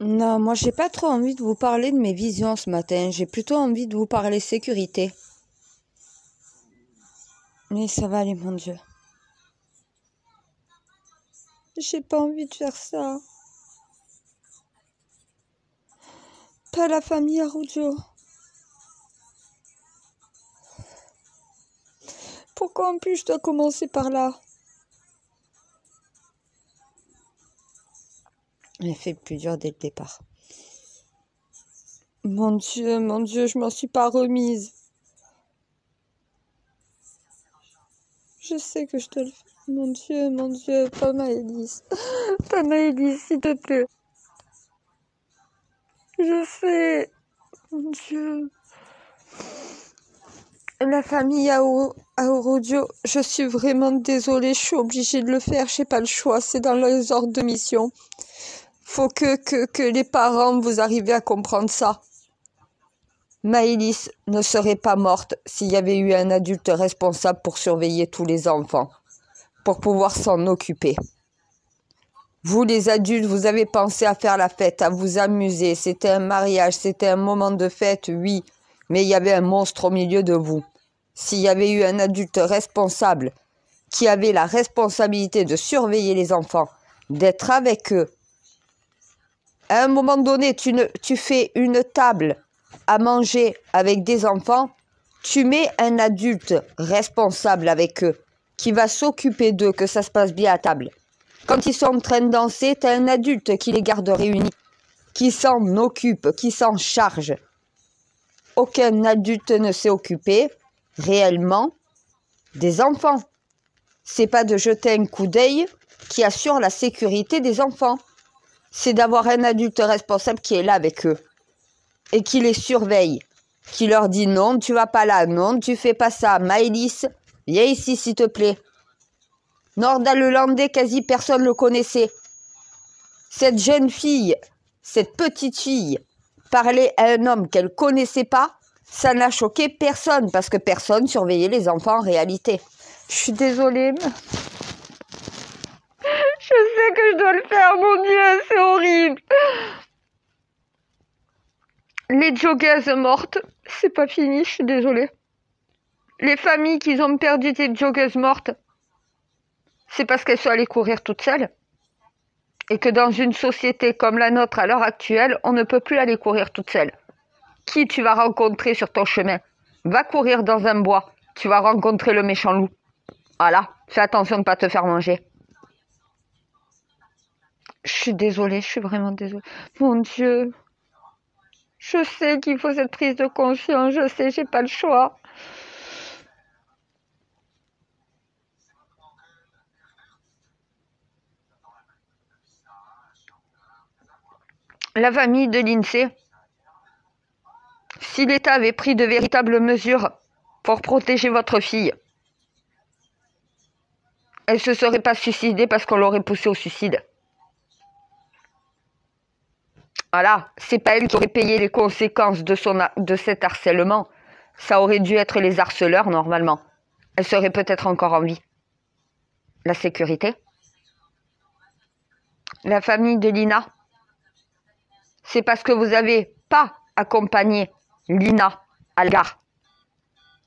Non, moi j'ai pas trop envie de vous parler de mes visions ce matin. J'ai plutôt envie de vous parler sécurité. Mais ça va aller, mon Dieu. J'ai pas envie de faire ça. Pas la famille Arujo. Pourquoi en plus je dois commencer par là? Elle fait le plus dur dès le départ. Mon Dieu, je m'en suis pas remise. Je sais que je dois le faire. Mon Dieu, pas Maëlys. Pas Maëlys, s'il te plaît. Je sais. Mon Dieu. La famille Aorudio, je suis vraiment désolée, je suis obligée de le faire, j'ai pas le choix, c'est dans les ordres de mission. Faut que les parents, vous arrivez à comprendre ça. Maëlys ne serait pas morte s'il y avait eu un adulte responsable pour surveiller tous les enfants, pour pouvoir s'en occuper. Vous, les adultes, vous avez pensé à faire la fête, à vous amuser, c'était un mariage, c'était un moment de fête, oui, mais il y avait un monstre au milieu de vous. S'il y avait eu un adulte responsable qui avait la responsabilité de surveiller les enfants, d'être avec eux, à un moment donné, tu fais une table à manger avec des enfants, tu mets un adulte responsable avec eux, qui va s'occuper d'eux, que ça se passe bien à table. Quand ils sont en train de danser, tu as un adulte qui les garde réunis, qui s'en occupe, qui s'en charge. Aucun adulte ne s'est occupé réellement des enfants. C'est pas de jeter un coup d'œil qui assure la sécurité des enfants. C'est d'avoir un adulte responsable qui est là avec eux et qui les surveille, qui leur dit non, tu vas pas là, non, tu fais pas ça. Maëlys, viens ici s'il te plaît. Nordal-Hollandais, quasi personne le connaissait. Cette jeune fille, cette petite fille, parlait à un homme qu'elle connaissait pas, ça n'a choqué personne parce que personne surveillait les enfants en réalité. Je suis désolée. Je sais que je dois le faire, mon Dieu, c'est horrible. Les joggeuses mortes, c'est pas fini, je suis désolée. Les familles qui ont perdu des joggeuses mortes, c'est parce qu'elles sont allées courir toutes seules. Et que dans une société comme la nôtre à l'heure actuelle, on ne peut plus aller courir toute seule. Qui tu vas rencontrer sur ton chemin? Va courir dans un bois, tu vas rencontrer le méchant loup. Voilà, fais attention de ne pas te faire manger. Je suis désolée, je suis vraiment désolée. Mon Dieu, je sais qu'il faut cette prise de conscience, je sais, j'ai pas le choix. La famille de l'INSEE, si l'État avait pris de véritables mesures pour protéger votre fille, elle ne se serait pas suicidée parce qu'on l'aurait poussée au suicide. Voilà, c'est pas elle qui aurait payé les conséquences de cet harcèlement. Ça aurait dû être les harceleurs normalement. Elle serait peut-être encore en vie. La sécurité. La famille de Lina, c'est parce que vous n'avez pas accompagné Lina à la gare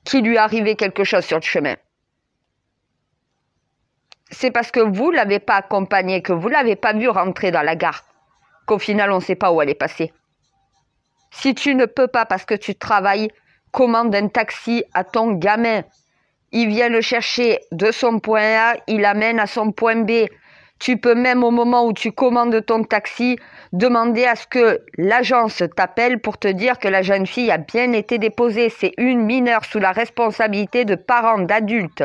qu'il lui est arrivé quelque chose sur le chemin. C'est parce que vous ne l'avez pas accompagnée, que vous ne l'avez pas vue rentrer dans la gare, qu'au final on ne sait pas où elle est passée. Si tu ne peux pas parce que tu travailles, commande un taxi à ton gamin. Il vient le chercher de son point A, il l'amène à son point B. Tu peux même au moment où tu commandes ton taxi, demander à ce que l'agence t'appelle pour te dire que la jeune fille a bien été déposée. C'est une mineure sous la responsabilité de parents, d'adultes.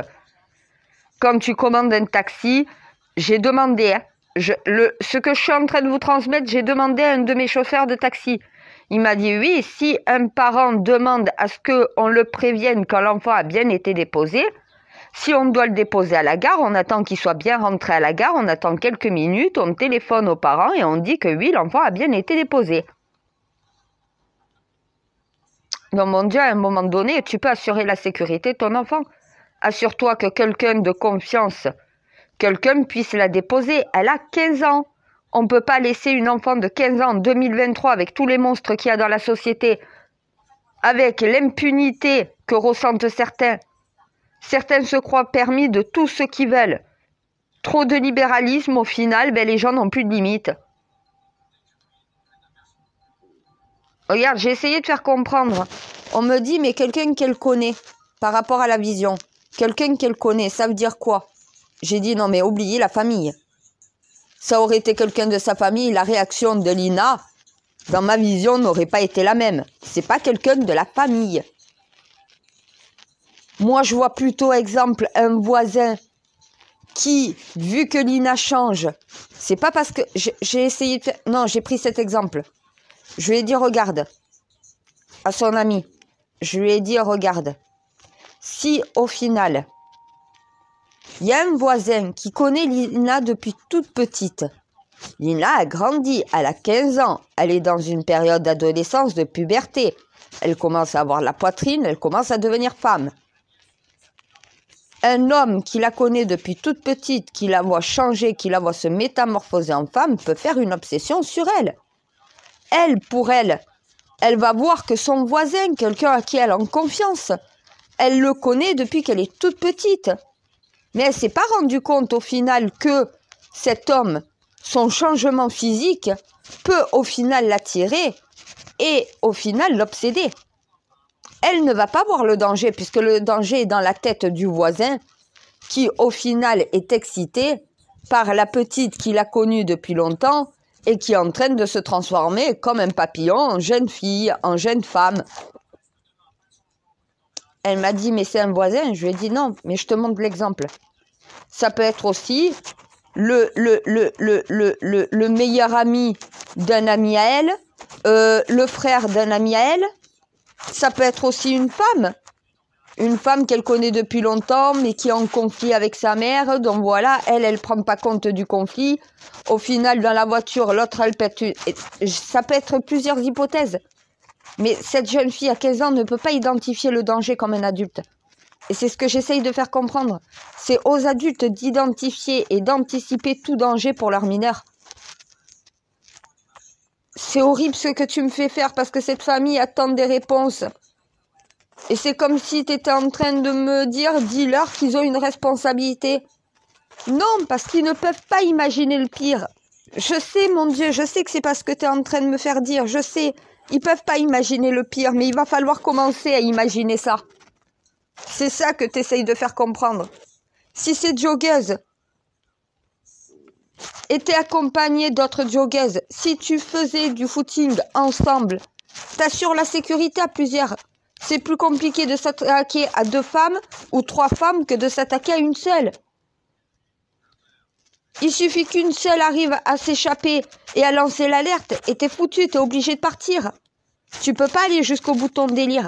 Quand tu commandes un taxi, j'ai demandé, ce que je suis en train de vous transmettre, j'ai demandé à un de mes chauffeurs de taxi. Il m'a dit oui, si un parent demande à ce qu'on le prévienne quand l'enfant a bien été déposé, si on doit le déposer à la gare, on attend qu'il soit bien rentré à la gare, on attend quelques minutes, on téléphone aux parents et on dit que oui, l'enfant a bien été déposé. Donc mon Dieu, à un moment donné, tu peux assurer la sécurité de ton enfant. Assure-toi que quelqu'un de confiance, quelqu'un puisse la déposer. Elle a 15 ans. On ne peut pas laisser une enfant de 15 ans en 2023 avec tous les monstres qu'il y a dans la société, avec l'impunité que ressentent certains. Certains se croient permis de tout ce qu'ils veulent. Trop de libéralisme, au final, les gens n'ont plus de limites. Regarde, j'ai essayé de faire comprendre. On me dit, mais quelqu'un qu'elle connaît, par rapport à la vision. Quelqu'un qu'elle connaît, ça veut dire quoi? J'ai dit, non mais oubliez la famille. Ça aurait été quelqu'un de sa famille, la réaction de Lina, dans ma vision, n'aurait pas été la même. C'est pas quelqu'un de la famille. Moi, je vois plutôt, exemple, un voisin qui, vu que Lina change, c'est pas parce que j'ai essayé de faire... Non, j'ai pris cet exemple. Je lui ai dit, regarde, à son ami, je lui ai dit, regarde, si au final, il y a un voisin qui connaît Lina depuis toute petite, Lina a grandi, elle a 15 ans, elle est dans une période d'adolescence, de puberté, elle commence à avoir la poitrine, elle commence à devenir femme. Un homme qui la connaît depuis toute petite, qui la voit changer, qui la voit se métamorphoser en femme, peut faire une obsession sur elle. Elle, pour elle, elle va voir que son voisin, quelqu'un à qui elle a confiance, elle le connaît depuis qu'elle est toute petite. Mais elle ne s'est pas rendue compte au final que cet homme, son changement physique, peut au final l'attirer et au final l'obséder. Elle ne va pas voir le danger, puisque le danger est dans la tête du voisin, qui au final est excité par la petite qu'il a connue depuis longtemps et qui est en train de se transformer comme un papillon en jeune fille, en jeune femme. Elle m'a dit, mais c'est un voisin. Je lui ai dit, non, mais je te montre l'exemple. Ça peut être aussi le meilleur ami d'un ami à elle, le frère d'un ami à elle. Ça peut être aussi une femme qu'elle connaît depuis longtemps, mais qui est en conflit avec sa mère. Donc voilà, elle prend pas compte du conflit. Au final, dans la voiture, l'autre, elle pète. Ça peut être plusieurs hypothèses. Mais cette jeune fille à 15 ans ne peut pas identifier le danger comme un adulte. Et c'est ce que j'essaye de faire comprendre. C'est aux adultes d'identifier et d'anticiper tout danger pour leurs mineurs. C'est horrible ce que tu me fais faire parce que cette famille attend des réponses. Et c'est comme si tu étais en train de me dire, dis-leur qu'ils ont une responsabilité. Non, parce qu'ils ne peuvent pas imaginer le pire. Je sais, mon Dieu, je sais que c'est pas ce que tu es en train de me faire dire. Je sais, ils peuvent pas imaginer le pire, mais il va falloir commencer à imaginer ça. C'est ça que tu essayes de faire comprendre. Si cette joggeuse était accompagnée d'autres joggeuses, si tu faisais du footing ensemble, t'assures la sécurité à plusieurs. C'est plus compliqué de s'attaquer à 2 femmes ou 3 femmes que de s'attaquer à une seule. Il suffit qu'une seule arrive à s'échapper et à lancer l'alerte et t'es foutu, t'es obligé de partir. Tu peux pas aller jusqu'au bout de ton délire.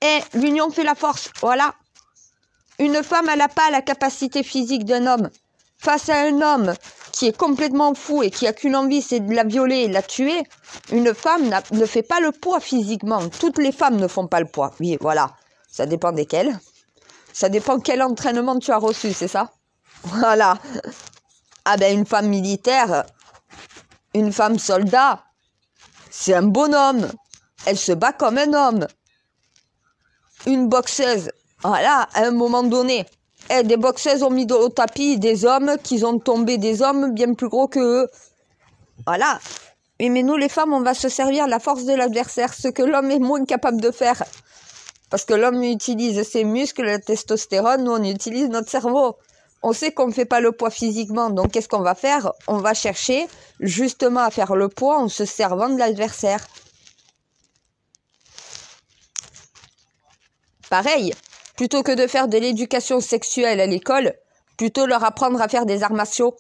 Et l'union fait la force, voilà. Une femme, elle n'a pas la capacité physique d'un homme. Face à un homme qui est complètement fou et qui a qu'une envie, c'est de la violer et de la tuer, une femme ne fait pas le poids physiquement. Toutes les femmes ne font pas le poids. Oui, voilà. Ça dépend desquelles. Ça dépend quel entraînement tu as reçu, c'est ça? Voilà. Ah ben, une femme militaire, une femme soldat, c'est un bonhomme. Elle se bat comme un homme. Une boxeuse, voilà, à un moment donné. Des boxeuses ont mis au tapis des hommes qui ont tombé des hommes bien plus gros que eux. Voilà. Mais nous, les femmes, on va se servir de la force de l'adversaire, ce que l'homme est moins capable de faire. Parce que l'homme utilise ses muscles, la testostérone, nous, on utilise notre cerveau. On sait qu'on ne fait pas le poids physiquement, donc qu'est-ce qu'on va faire? On va chercher justement à faire le poids en se servant de l'adversaire. Pareil, plutôt que de faire de l'éducation sexuelle à l'école, plutôt leur apprendre à faire des arts martiaux,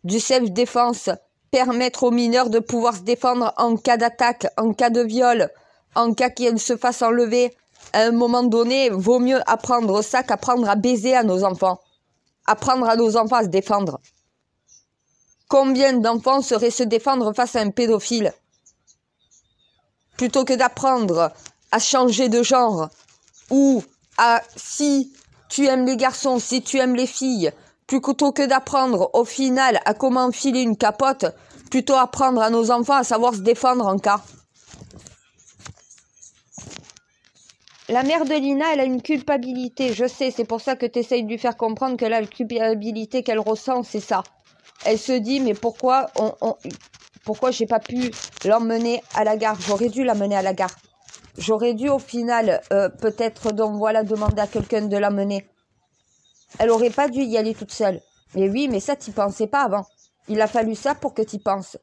du self-défense, permettre aux mineurs de pouvoir se défendre en cas d'attaque, en cas de viol, en cas qu'ils se fassent enlever. À un moment donné, vaut mieux apprendre ça qu'apprendre à baiser à nos enfants. Apprendre à nos enfants à se défendre. Combien d'enfants sauraient se défendre face à un pédophile? Plutôt que d'apprendre à changer de genre, ou à, si tu aimes les garçons, si tu aimes les filles, Plutôt que d'apprendre au final à comment enfiler une capote, plutôt apprendre à nos enfants à savoir se défendre en cas. La mère de Lina, elle a une culpabilité, je sais, c'est pour ça que tu essayes de lui faire comprendre que la culpabilité qu'elle ressent, c'est ça. Elle se dit, mais pourquoi j'ai pas pu l'emmener à la gare? J'aurais dû l'amener à la gare. J'aurais dû au final, peut-être, donc voilà, demander à quelqu'un de l'amener. Elle aurait pas dû y aller toute seule. Mais oui, mais ça, t'y pensais pas avant. Il a fallu ça pour que t'y penses.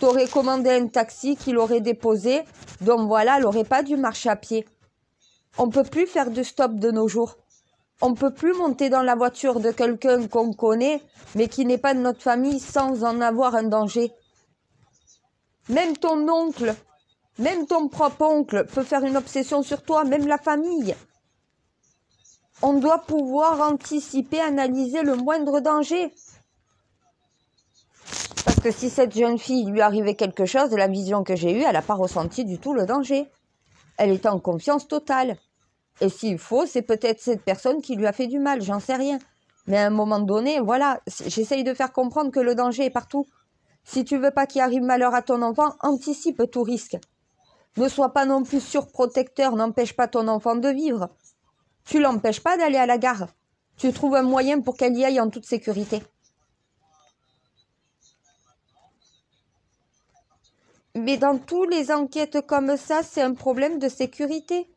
T'aurais commandé un taxi qui l'aurait déposé, donc voilà, elle aurait pas dû marcher à pied. On peut plus faire de stop de nos jours. On peut plus monter dans la voiture de quelqu'un qu'on connaît, mais qui n'est pas de notre famille sans en avoir un danger. Même ton oncle, même ton propre oncle peut faire une obsession sur toi, même la famille. On doit pouvoir anticiper, analyser le moindre danger. Parce que si cette jeune fille lui arrivait quelque chose, de la vision que j'ai eue, elle n'a pas ressenti du tout le danger. Elle était en confiance totale. Et s'il faut, c'est peut-être cette personne qui lui a fait du mal, j'en sais rien. Mais à un moment donné, voilà, j'essaye de faire comprendre que le danger est partout. Si tu veux pas qu'il arrive malheur à ton enfant, anticipe tout risque. Ne sois pas non plus surprotecteur, n'empêche pas ton enfant de vivre. Tu l'empêches pas d'aller à la gare. Tu trouves un moyen pour qu'elle y aille en toute sécurité. Mais dans toutes les enquêtes comme ça, c'est un problème de sécurité.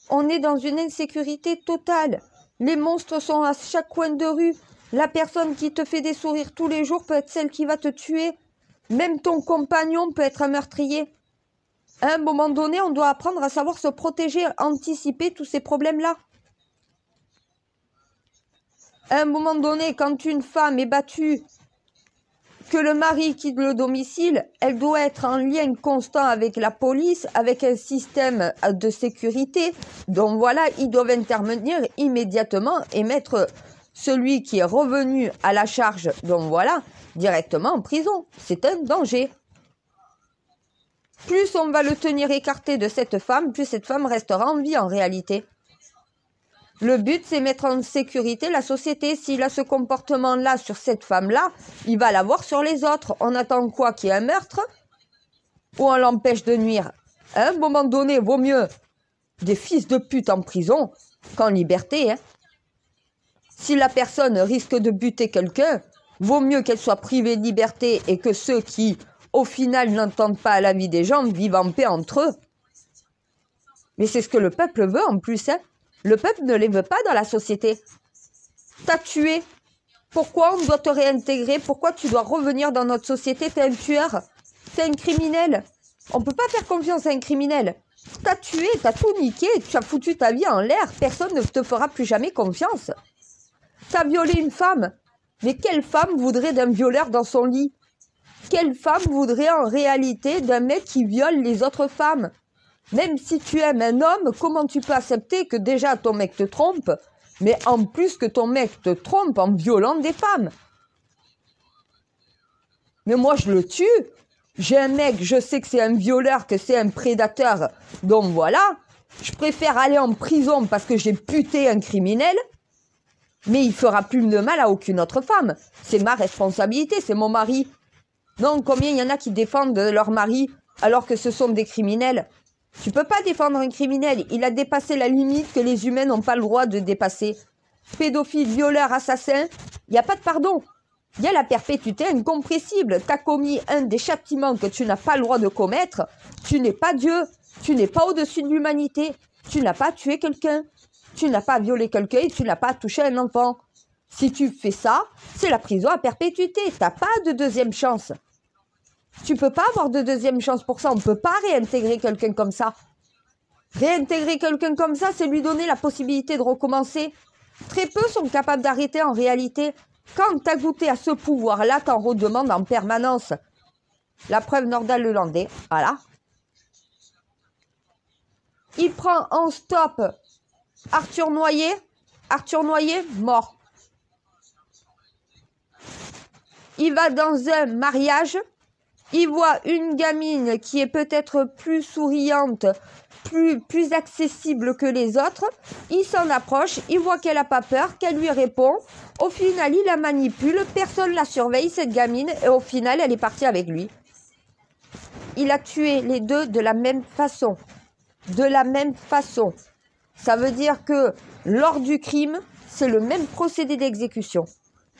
On est dans une insécurité totale. Les monstres sont à chaque coin de rue. La personne qui te fait des sourires tous les jours peut être celle qui va te tuer. Même ton compagnon peut être un meurtrier. À un moment donné, on doit apprendre à savoir se protéger, anticiper tous ces problèmes-là. À un moment donné, quand une femme est battue, que le mari quitte le domicile, elle doit être en lien constant avec la police, avec un système de sécurité. Donc voilà, ils doivent intervenir immédiatement et mettre celui qui est revenu à la charge, donc voilà, directement en prison. C'est un danger. Plus on va le tenir écarté de cette femme, plus cette femme restera en vie en réalité. Le but, c'est mettre en sécurité la société. S'il a ce comportement-là sur cette femme-là, il va l'avoir sur les autres. On attend quoi? Qu'il y ait un meurtre? Ou on l'empêche de nuire? À un moment donné, vaut mieux des fils de pute en prison qu'en liberté. Hein. Si la personne risque de buter quelqu'un, vaut mieux qu'elle soit privée de liberté et que ceux qui, au final, n'entendent pas la vie des gens vivent en paix entre eux. Mais c'est ce que le peuple veut en plus, hein. Le peuple ne les veut pas dans la société. T'as tué. Pourquoi on doit te réintégrer? Pourquoi tu dois revenir dans notre société? T'es un tueur. T'es un criminel. On peut pas faire confiance à un criminel. T'as tué, t'as tout niqué, tu as foutu ta vie en l'air. Personne ne te fera plus jamais confiance. T'as violé une femme. Mais quelle femme voudrait d'un violeur dans son lit? Quelle femme voudrait en réalité d'un mec qui viole les autres femmes? Même si tu aimes un homme, comment tu peux accepter que déjà ton mec te trompe, mais en plus que ton mec te trompe en violant des femmes? Mais moi, je le tue. J'ai un mec, je sais que c'est un violeur, que c'est un prédateur. Donc voilà, je préfère aller en prison parce que j'ai buté un criminel, mais il fera plus de mal à aucune autre femme. C'est ma responsabilité, c'est mon mari. Non, combien il y en a qui défendent leur mari alors que ce sont des criminels? Tu peux pas défendre un criminel, il a dépassé la limite que les humains n'ont pas le droit de dépasser. Pédophile, violeur, assassin, il n'y a pas de pardon. Il y a la perpétuité incompressible. Tu as commis un des châtiments que tu n'as pas le droit de commettre. Tu n'es pas Dieu, tu n'es pas au-dessus de l'humanité. Tu n'as pas tué quelqu'un, tu n'as pas violé quelqu'un et tu n'as pas touché un enfant. Si tu fais ça, c'est la prison à perpétuité. Tu n'as pas de deuxième chance. Tu peux pas avoir de deuxième chance pour ça. On ne peut pas réintégrer quelqu'un comme ça. Réintégrer quelqu'un comme ça, c'est lui donner la possibilité de recommencer. Très peu sont capables d'arrêter en réalité. Quand tu as goûté à ce pouvoir-là, t'en redemandes en permanence. La preuve, Nordal Lelandais, voilà. Il prend en stop Arthur Noyer. Arthur Noyer, mort. Il va dans un mariage. Il voit une gamine qui est peut-être plus souriante plus accessible que les autres. Il s'en approche, il voit qu'elle n'a pas peur, qu'elle lui répond. Au final, il la manipule, personne la surveille, cette gamine, et au final, elle est partie avec lui. Il a tué les deux de la même façon. De la même façon. Ça veut dire que lors du crime, c'est le même procédé d'exécution.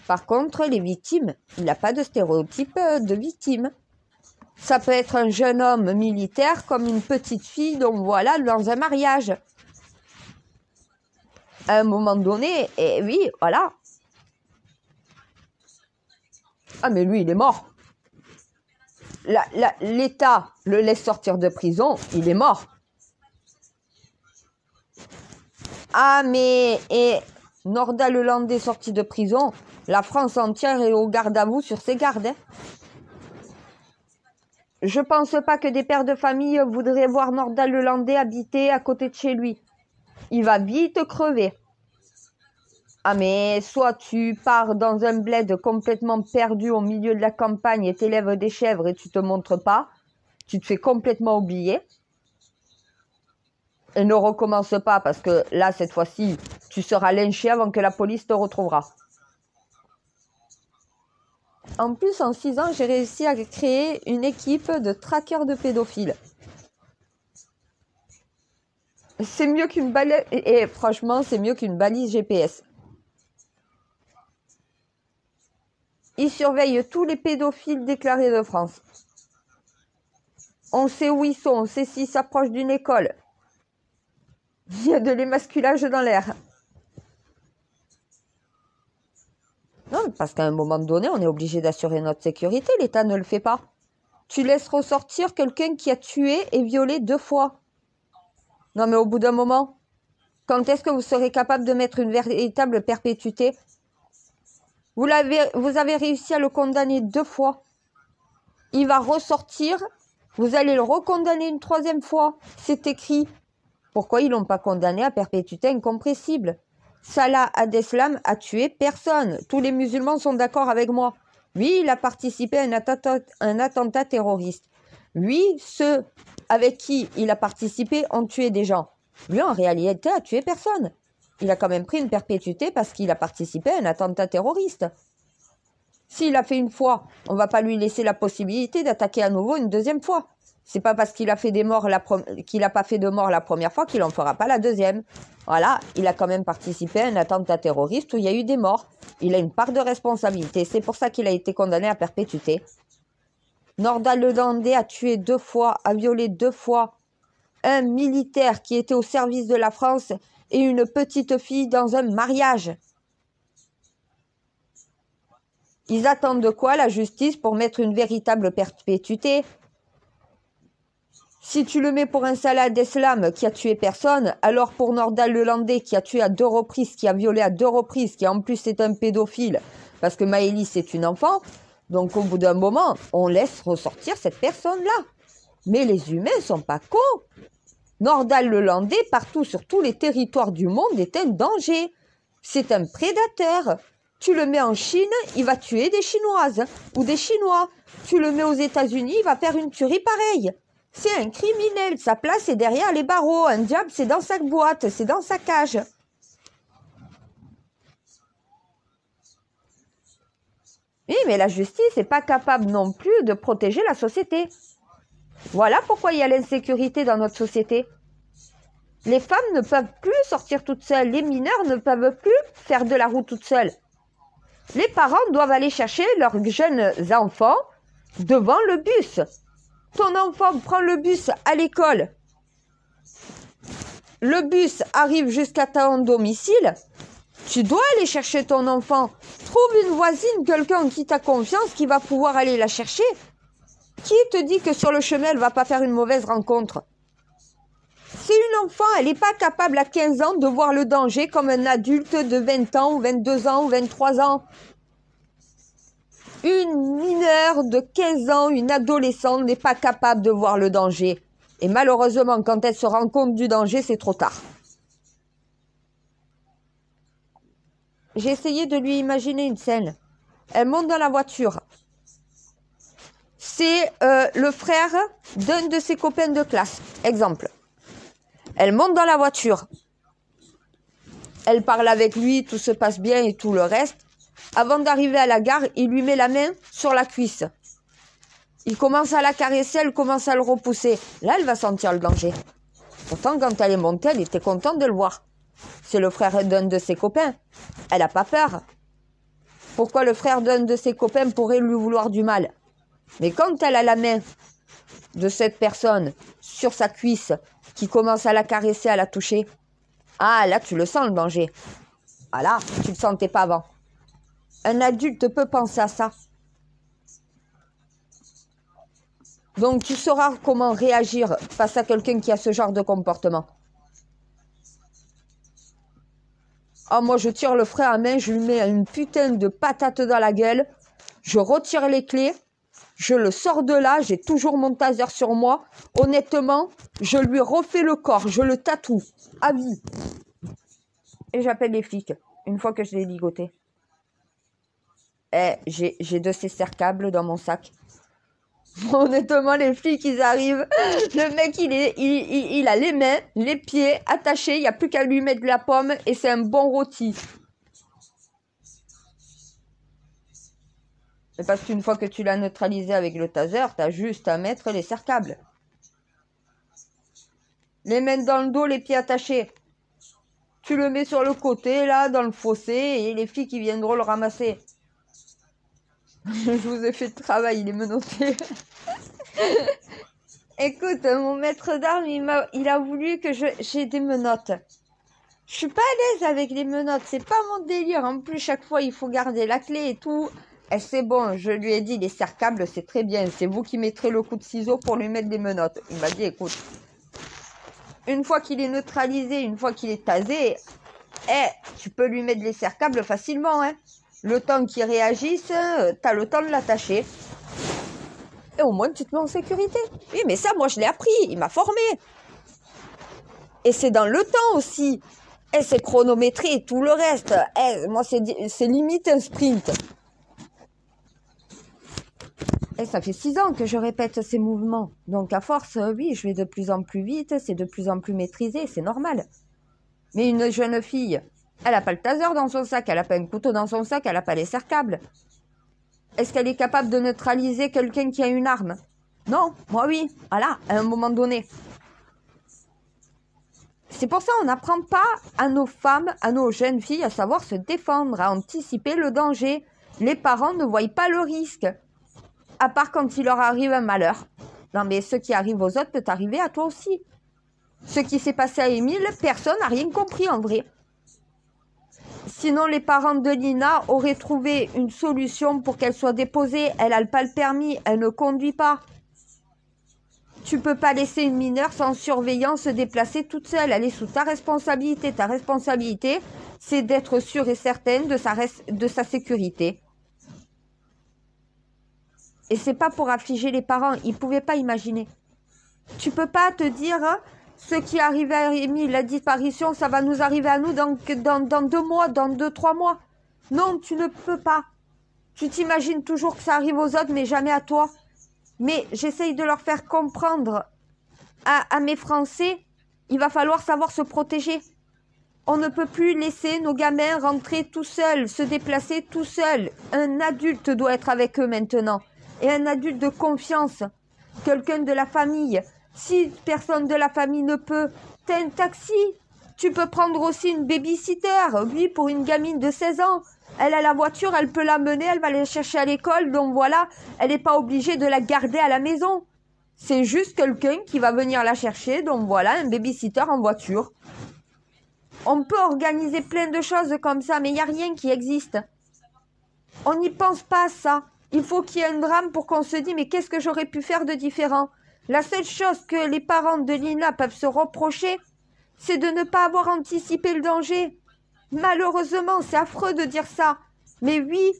Par contre, les victimes, il n'a pas de stéréotype de victime. Ça peut être un jeune homme militaire comme une petite fille, donc voilà, dans un mariage. À un moment donné, et oui, voilà. Ah, mais lui, il est mort. L'État le laisse sortir de prison, il est mort. Ah, mais et Nordal Lelandais sorti de prison, la France entière est au garde à vous sur ses gardes. Hein. Je pense pas que des pères de famille voudraient voir Nordal Lelandais habiter à côté de chez lui. Il va vite crever. Ah mais soit tu pars dans un bled complètement perdu au milieu de la campagne et t'élèves des chèvres et tu te montres pas, tu te fais complètement oublier. Et ne recommence pas parce que là, cette fois-ci, tu seras lynché avant que la police te retrouvera. En plus, en 6 ans, j'ai réussi à créer une équipe de traqueurs de pédophiles. C'est mieux qu'une balise, et franchement, c'est mieux qu'une balise GPS. Ils surveillent tous les pédophiles déclarés de France. On sait où ils sont, on sait s'ils s'approchent d'une école. Il y a de l'émasculage dans l'air. Non, parce qu'à un moment donné, on est obligé d'assurer notre sécurité. L'État ne le fait pas. Tu laisses ressortir quelqu'un qui a tué et violé 2 fois. Non, mais au bout d'un moment, quand est-ce que vous serez capable de mettre une véritable perpétuité ? Vous avez réussi à le condamner 2 fois. Il va ressortir. Vous allez le recondamner une 3e fois. C'est écrit. Pourquoi ils l'ont pas condamné à perpétuité incompressible ? Salah Abdeslam a tué personne. Tous les musulmans sont d'accord avec moi. Oui, il a participé à un attentat terroriste. Oui, ceux avec qui il a participé ont tué des gens. Lui, en réalité, a tué personne. Il a quand même pris une perpétuité parce qu'il a participé à un attentat terroriste. S'il a fait une fois, on ne va pas lui laisser la possibilité d'attaquer à nouveau une 2e fois. C'est pas parce qu'il a fait qu'il n'a pas fait de mort la première fois qu'il n'en fera pas la 2e. Voilà, il a quand même participé à un attentat terroriste où il y a eu des morts. Il a une part de responsabilité. C'est pour ça qu'il a été condamné à perpétuité. Nordal Lelandais a tué 2 fois, a violé 2 fois un militaire qui était au service de la France et une petite fille dans un mariage. Ils attendent de quoi, la justice, pour mettre une véritable perpétuité ? Si tu le mets pour un Salah Abdeslam qui a tué personne, alors pour Nordal Lelandais qui a tué à 2 reprises, qui a violé à 2 reprises, qui en plus est un pédophile, parce que Maëlys est une enfant, donc au bout d'un moment, on laisse ressortir cette personne-là. Mais les humains sont pas cons. Nordal Lelandais, partout sur tous les territoires du monde, est un danger. C'est un prédateur. Tu le mets en Chine, il va tuer des Chinoises ou des Chinois. Tu le mets aux États-Unis, il va faire une tuerie pareille. C'est un criminel, sa place est derrière les barreaux. Un diable, c'est dans sa boîte, c'est dans sa cage. Oui, mais la justice n'est pas capable non plus de protéger la société. Voilà pourquoi il y a l'insécurité dans notre société. Les femmes ne peuvent plus sortir toutes seules. Les mineurs ne peuvent plus faire de la route toutes seules. Les parents doivent aller chercher leurs jeunes enfants devant le bus. Ton enfant prend le bus à l'école. Le bus arrive jusqu'à ton domicile. Tu dois aller chercher ton enfant. Trouve une voisine, quelqu'un en qui tu as confiance, qui va pouvoir aller la chercher. Qui te dit que sur le chemin, elle ne va pas faire une mauvaise rencontre ? C'est une enfant, elle n'est pas capable à 15 ans de voir le danger comme un adulte de 20 ans, ou 22 ans, ou 23 ans. Une mineure de 15 ans, une adolescente n'est pas capable de voir le danger. Et malheureusement, quand elle se rend compte du danger, c'est trop tard. J'ai essayé de lui imaginer une scène. Elle monte dans la voiture. C'est le frère d'un de ses copains de classe. Exemple. Elle monte dans la voiture. Elle parle avec lui, tout se passe bien et tout le reste. Avant d'arriver à la gare, il lui met la main sur la cuisse. Il commence à la caresser, elle commence à le repousser. Là, elle va sentir le danger. Pourtant, quand elle est montée, elle était contente de le voir. C'est le frère d'un de ses copains. Elle n'a pas peur. Pourquoi le frère d'un de ses copains pourrait lui vouloir du mal? Mais quand elle a la main de cette personne sur sa cuisse, qui commence à la caresser, à la toucher, ah, là, tu le sens, le danger. Ah là, tu ne le sentais pas avant. Un adulte peut penser à ça. Donc, tu sauras comment réagir face à quelqu'un qui a ce genre de comportement. Ah, moi, je tire le frère à main, je lui mets une putain de patate dans la gueule, je retire les clés, je le sors de là, j'ai toujours mon taser sur moi. Honnêtement, je lui refais le corps, je le tatoue, à vie. Et j'appelle les flics, une fois que je l'ai ligoté. J'ai 2 câbles dans mon sac. Honnêtement, les flics, ils arrivent. Le mec, il a les mains, les pieds attachés. Il n'y a plus qu'à lui mettre de la pomme et c'est un bon rôti. Et parce qu'une fois que tu l'as neutralisé avec le taser, tu as juste à mettre les serre-câbles. Les mains dans le dos, les pieds attachés. Tu le mets sur le côté, là, dans le fossé, et les flics, ils viendront le ramasser. Je vous ai fait le travail, il est menotté. Écoute, mon maître d'armes, il a voulu que j'ai des menottes. Je suis pas à l'aise avec les menottes, c'est pas mon délire. En plus, chaque fois, il faut garder la clé et tout. Et c'est bon, je lui ai dit, les serre-câbles, c'est très bien. C'est vous qui mettrez le coup de ciseau pour lui mettre des menottes. Il m'a dit, écoute, une fois qu'il est neutralisé, une fois qu'il est tasé, tu peux lui mettre les serre-câbles facilement, hein. Le temps qu'il réagisse, t'as le temps de l'attacher. Et au moins, tu te mets en sécurité. Oui, mais ça, moi, je l'ai appris. Il m'a formé. Et c'est dans le temps aussi. Et c'est chronométré et tout le reste. Moi, c'est limite un sprint. Et ça fait 6 ans que je répète ces mouvements. Donc, à force, oui, je vais de plus en plus vite. C'est de plus en plus maîtrisé. C'est normal. Mais une jeune fille, elle n'a pas le taser dans son sac. Elle n'a pas un couteau dans son sac. Elle n'a pas les serre-câbles. Est-ce qu'elle est capable de neutraliser quelqu'un qui a une arme? Non, moi oui. Voilà, à un moment donné. C'est pour ça qu'on n'apprend pas à nos femmes, à nos jeunes filles à savoir se défendre, à anticiper le danger. Les parents ne voient pas le risque. À part quand il leur arrive un malheur. Non mais ce qui arrive aux autres peut arriver à toi aussi. Ce qui s'est passé à Émile, personne n'a rien compris en vrai. Sinon, les parents de Lina auraient trouvé une solution pour qu'elle soit déposée. Elle n'a pas le permis, elle ne conduit pas. Tu peux pas laisser une mineure sans surveillance se déplacer toute seule. Elle est sous ta responsabilité. Ta responsabilité, c'est d'être sûre et certaine de sa sécurité. Et c'est pas pour affliger les parents. Ils pouvaient pas imaginer. Tu peux pas te dire... Ce qui arrivait à Émile, la disparition, ça va nous arriver à nous dans 2 mois, dans 2-3 mois. Non, tu ne peux pas. Tu t'imagines toujours que ça arrive aux autres, mais jamais à toi. Mais j'essaye de leur faire comprendre à mes Français, il va falloir savoir se protéger. On ne peut plus laisser nos gamins rentrer tout seuls, se déplacer tout seuls. Un adulte doit être avec eux maintenant. Et un adulte de confiance. Quelqu'un de la famille. Si personne de la famille ne peut, t'as un taxi. Tu peux prendre aussi une babysitter. Oui, pour une gamine de 16 ans. Elle a la voiture, elle peut la mener, elle va la chercher à l'école. Donc voilà, elle n'est pas obligée de la garder à la maison. C'est juste quelqu'un qui va venir la chercher. Donc voilà, un babysitter en voiture. On peut organiser plein de choses comme ça, mais il n'y a rien qui existe. On n'y pense pas à ça. Il faut qu'il y ait un drame pour qu'on se dise, mais qu'est-ce que j'aurais pu faire de différent? La seule chose que les parents de Lina peuvent se reprocher, c'est de ne pas avoir anticipé le danger. Malheureusement, c'est affreux de dire ça. Mais oui,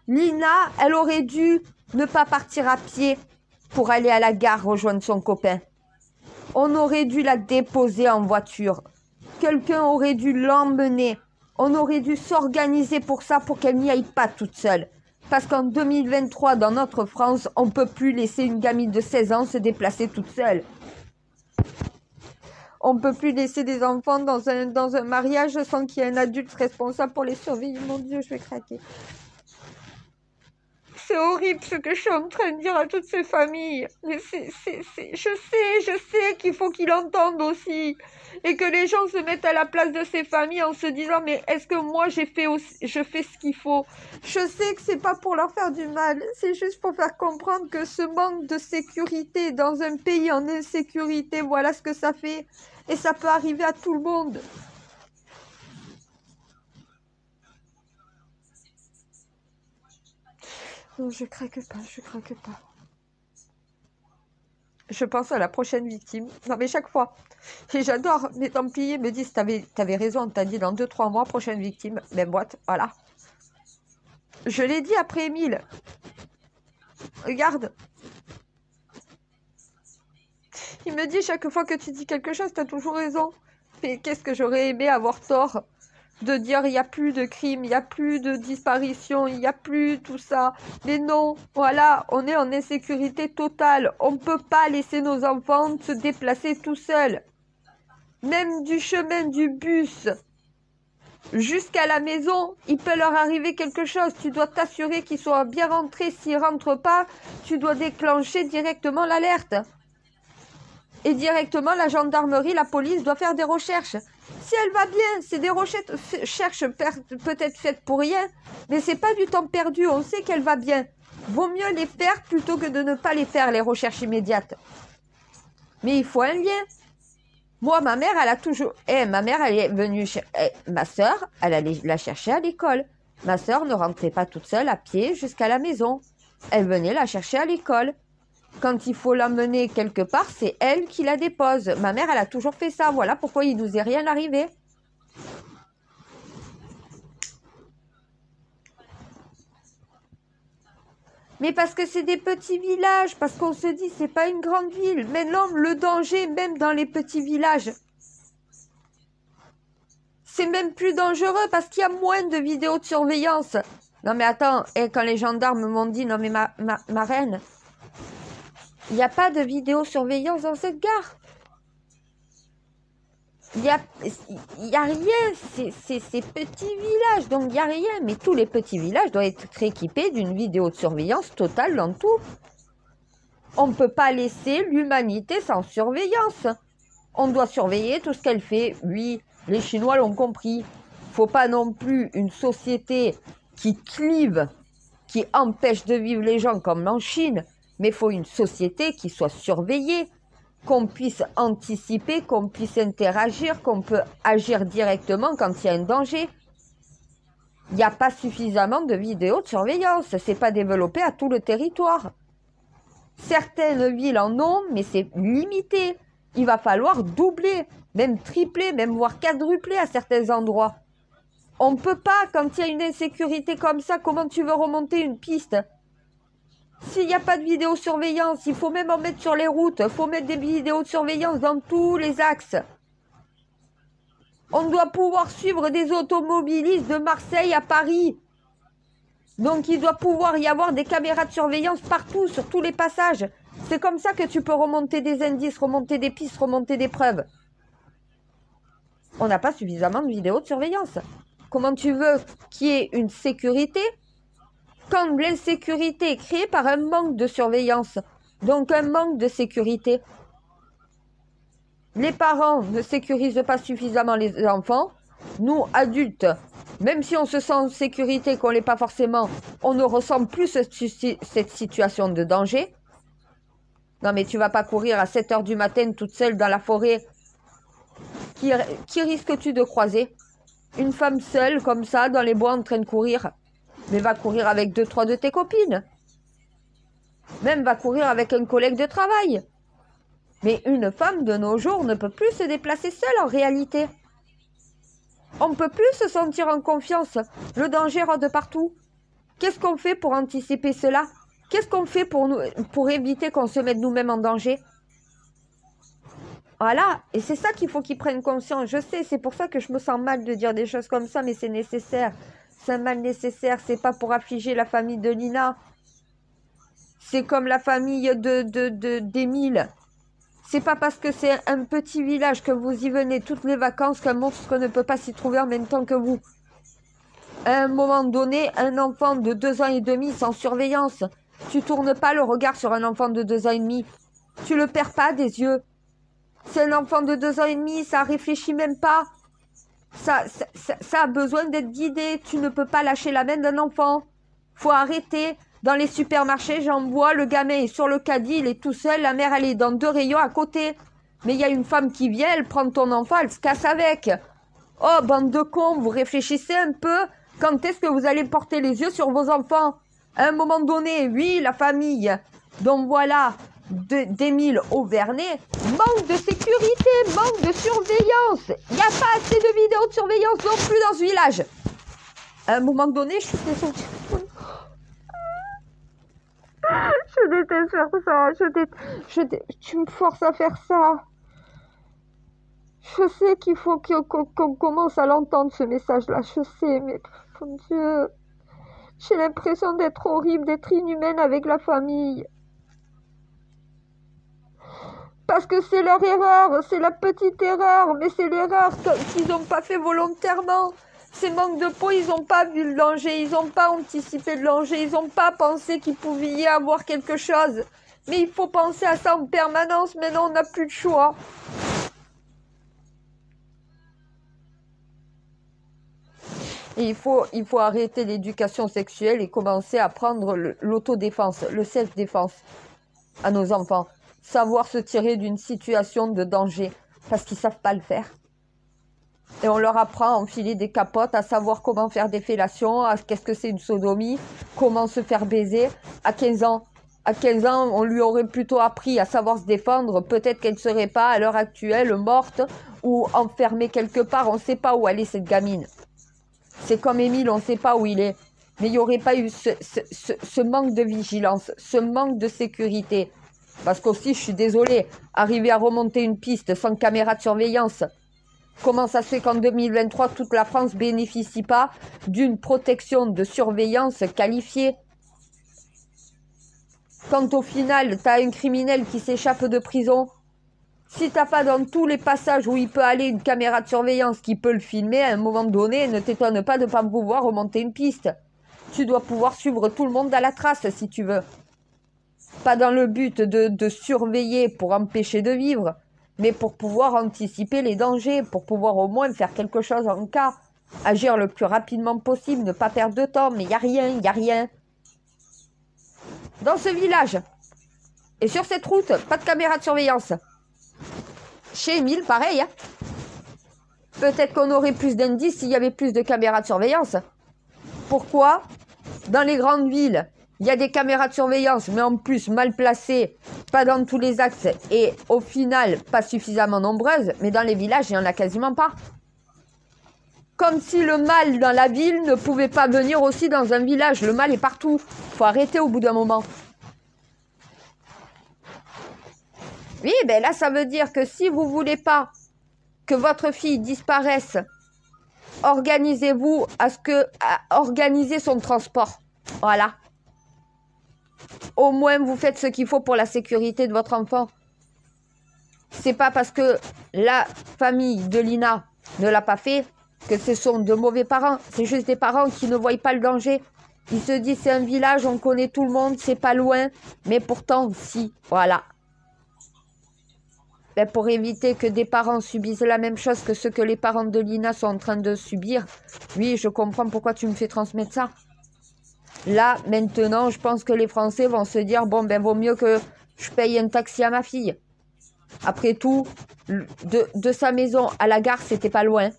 Lina, elle aurait dû ne pas partir à pied pour aller à la gare rejoindre son copain. On aurait dû la déposer en voiture. Quelqu'un aurait dû l'emmener. On aurait dû s'organiser pour ça, pour qu'elle n'y aille pas toute seule. Parce qu'en 2023, dans notre France, on ne peut plus laisser une gamine de 16 ans se déplacer toute seule. On ne peut plus laisser des enfants dans un mariage sans qu'il y ait un adulte responsable pour les surveiller. Mon Dieu, je vais craquer. C'est horrible ce que je suis en train de dire à toutes ces familles. Mais je sais qu'il faut qu'ils l'entendent aussi. Et que les gens se mettent à la place de ces familles en se disant, mais est-ce que moi je fais ce qu'il faut? Je sais que c'est pas pour leur faire du mal. C'est juste pour faire comprendre que ce manque de sécurité dans un pays en insécurité, voilà ce que ça fait. Et ça peut arriver à tout le monde. Non, je craque pas, je craque pas. Je pense à la prochaine victime. Non, mais chaque fois. Et j'adore. Mes Templiers me disent, t'avais raison, t'as dit dans 2-3 mois, prochaine victime. Même boîte, voilà. Je l'ai dit après Émile. Regarde. Il me dit, chaque fois que tu dis quelque chose, t'as toujours raison. Mais qu'est-ce que j'aurais aimé avoir tort de dire il n'y a plus de crimes, il n'y a plus de disparitions, il n'y a plus tout ça. Mais non, voilà, on est en insécurité totale. On ne peut pas laisser nos enfants se déplacer tout seuls. Même du chemin du bus jusqu'à la maison, il peut leur arriver quelque chose. Tu dois t'assurer qu'ils soient bien rentrés. S'ils ne rentrent pas, tu dois déclencher directement l'alerte. Et directement, la gendarmerie, la police doit faire des recherches. Si elle va bien, c'est des recherches peut-être faites pour rien, mais c'est pas du temps perdu, on sait qu'elle va bien. Vaut mieux les faire plutôt que de ne pas les faire, les recherches immédiates. Mais il faut un lien. Moi, ma mère, elle a toujours... ma mère, elle est venue... ma sœur, elle allait la chercher à l'école. Ma sœur ne rentrait pas toute seule à pied jusqu'à la maison. Elle venait la chercher à l'école. Quand il faut l'emmener quelque part, c'est elle qui la dépose. Ma mère, elle a toujours fait ça. Voilà pourquoi il nous est rien arrivé. Mais parce que c'est des petits villages, parce qu'on se dit c'est pas une grande ville. Mais non, le danger, même dans les petits villages, c'est même plus dangereux parce qu'il y a moins de vidéos de surveillance. Non mais attends, et quand les gendarmes m'ont dit, non mais ma reine, il n'y a pas de vidéosurveillance dans cette gare. Il y a rien, c'est ces petits villages, donc il n'y a rien. Mais tous les petits villages doivent être équipés d'une vidéo de surveillance totale dans tout. On ne peut pas laisser l'humanité sans surveillance. On doit surveiller tout ce qu'elle fait. Oui, les Chinois l'ont compris. Faut pas non plus une société qui clive, qui empêche de vivre les gens comme en Chine. Mais il faut une société qui soit surveillée, qu'on puisse anticiper, qu'on puisse interagir, qu'on peut agir directement quand il y a un danger. Il n'y a pas suffisamment de vidéos de surveillance, c'est pas développé à tout le territoire. Certaines villes en ont, mais c'est limité. Il va falloir doubler, même tripler, même voire quadrupler à certains endroits. On ne peut pas, quand il y a une insécurité comme ça, comment tu veux remonter une piste ? S'il n'y a pas de vidéosurveillance, il faut même en mettre sur les routes, il faut mettre des vidéos de surveillance dans tous les axes. On doit pouvoir suivre des automobilistes de Marseille à Paris. Donc il doit pouvoir y avoir des caméras de surveillance partout, sur tous les passages. C'est comme ça que tu peux remonter des indices, remonter des pistes, remonter des preuves. On n'a pas suffisamment de vidéos de surveillance. Comment tu veux qu'il y ait une sécurité quand l'insécurité est créée par un manque de surveillance, donc un manque de sécurité? Les parents ne sécurisent pas suffisamment les enfants. Nous, adultes, même si on se sent en sécurité, qu'on ne l'est pas forcément, on ne ressent plus cette situation de danger. Non mais tu vas pas courir à 7 h du matin toute seule dans la forêt. Qui risques-tu de croiser? Une femme seule, comme ça, dans les bois en train de courir. Mais va courir avec 2-3 de tes copines. Même va courir avec un collègue de travail. Mais une femme de nos jours ne peut plus se déplacer seule en réalité. On ne peut plus se sentir en confiance. Le danger rôde partout. Qu'est-ce qu'on fait pour anticiper cela? Qu'est-ce qu'on fait pour éviter qu'on se mette nous-mêmes en danger? Voilà, et c'est ça qu'il faut qu'ils prennent conscience. Je sais, c'est pour ça que je me sens mal de dire des choses comme ça, mais c'est nécessaire. C'est un mal nécessaire, c'est pas pour affliger la famille de Lina. C'est comme la famille d'Émile. C'est pas parce que c'est un petit village que vous y venez toutes les vacances qu'un monstre ne peut pas s'y trouver en même temps que vous. À un moment donné, un enfant de 2 ans et demi sans surveillance. Tu tournes pas le regard sur un enfant de 2 ans et demi. Tu le perds pas des yeux. C'est un enfant de 2 ans et demi, ça réfléchit même pas. Ça a besoin d'être guidé. Tu ne peux pas lâcher la main d'un enfant. Faut arrêter. Dans les supermarchés, j'en vois, le gamin est sur le caddie, il est tout seul, la mère elle est dans 2 rayons à côté. Mais il y a une femme qui vient, elle prend ton enfant, elle se casse avec. Oh, bande de cons, vous réfléchissez un peu. Quand est-ce que vous allez porter les yeux sur vos enfants? À un moment donné, oui, la famille. Donc voilà, d'Émile Auvernais, manque de sécurité, manque de surveillance. Il n'y a pas assez de vidéos de surveillance non plus dans ce village. À un moment donné, je suis désolée. Je déteste faire ça. Tu me forces à faire ça. Je sais qu'il faut qu'on commence à l'entendre, ce message-là. Je sais, mais mon Dieu. J'ai l'impression d'être horrible, d'être inhumaine avec la famille. Parce que c'est leur erreur, c'est la petite erreur, mais c'est l'erreur qu'ils n'ont pas fait volontairement. Ces manques de peau, ils n'ont pas vu le danger, ils n'ont pas anticipé le danger, ils n'ont pas pensé qu'il pouvait y avoir quelque chose. Mais il faut penser à ça en permanence, maintenant on n'a plus de choix. Et il faut arrêter l'éducation sexuelle et commencer à prendre l'autodéfense, le self-défense à nos enfants. Savoir se tirer d'une situation de danger, parce qu'ils ne savent pas le faire. Et on leur apprend à enfiler des capotes, à savoir comment faire des fellations, qu'est-ce que c'est une sodomie, comment se faire baiser. À 15 ans, on lui aurait plutôt appris à savoir se défendre. Peut-être qu'elle ne serait pas, à l'heure actuelle, morte ou enfermée quelque part. On ne sait pas où elle est, cette gamine. C'est comme Émile, on ne sait pas où il est. Mais il n'y aurait pas eu ce manque de vigilance, ce manque de sécurité. Parce qu'aussi, je suis désolée, arriver à remonter une piste sans caméra de surveillance, comment ça se fait qu'en 2023, toute la France ne bénéficie pas d'une protection de surveillance qualifiée? Quand au final, tu as un criminel qui s'échappe de prison, si tu n'as pas dans tous les passages où il peut aller une caméra de surveillance qui peut le filmer, à un moment donné, ne t'étonne pas de ne pas pouvoir remonter une piste. Tu dois pouvoir suivre tout le monde à la trace si tu veux. Pas dans le but de surveiller pour empêcher de vivre, mais pour pouvoir anticiper les dangers, pour pouvoir au moins faire quelque chose en cas, agir le plus rapidement possible, ne pas perdre de temps, mais il n'y a rien. Dans ce village, et sur cette route, pas de caméra de surveillance. Chez Émile, pareil. Hein. Peut-être qu'on aurait plus d'indices s'il y avait plus de caméras de surveillance. Pourquoi? Dans les grandes villes, il y a des caméras de surveillance, mais en plus mal placées, pas dans tous les axes, et au final, pas suffisamment nombreuses, mais dans les villages, il n'y en a quasiment pas. Comme si le mal dans la ville ne pouvait pas venir aussi dans un village. Le mal est partout. Faut arrêter au bout d'un moment. Oui, ben là, ça veut dire que si vous voulez pas que votre fille disparaisse, organisez-vous organisez son transport. Voilà. Au moins, vous faites ce qu'il faut pour la sécurité de votre enfant. C'est pas parce que la famille de Lina ne l'a pas fait que ce sont de mauvais parents. C'est juste des parents qui ne voient pas le danger. Ils se disent c'est un village, on connaît tout le monde, c'est pas loin. Mais pourtant, si. Voilà. Ben, pour éviter que des parents subissent la même chose que ce que les parents de Lina sont en train de subir. Oui, je comprends pourquoi tu me fais transmettre ça. Là, maintenant, je pense que les Français vont se dire, bon, ben, vaut mieux que je paye un taxi à ma fille. Après tout, de sa maison à la gare, c'était pas loin.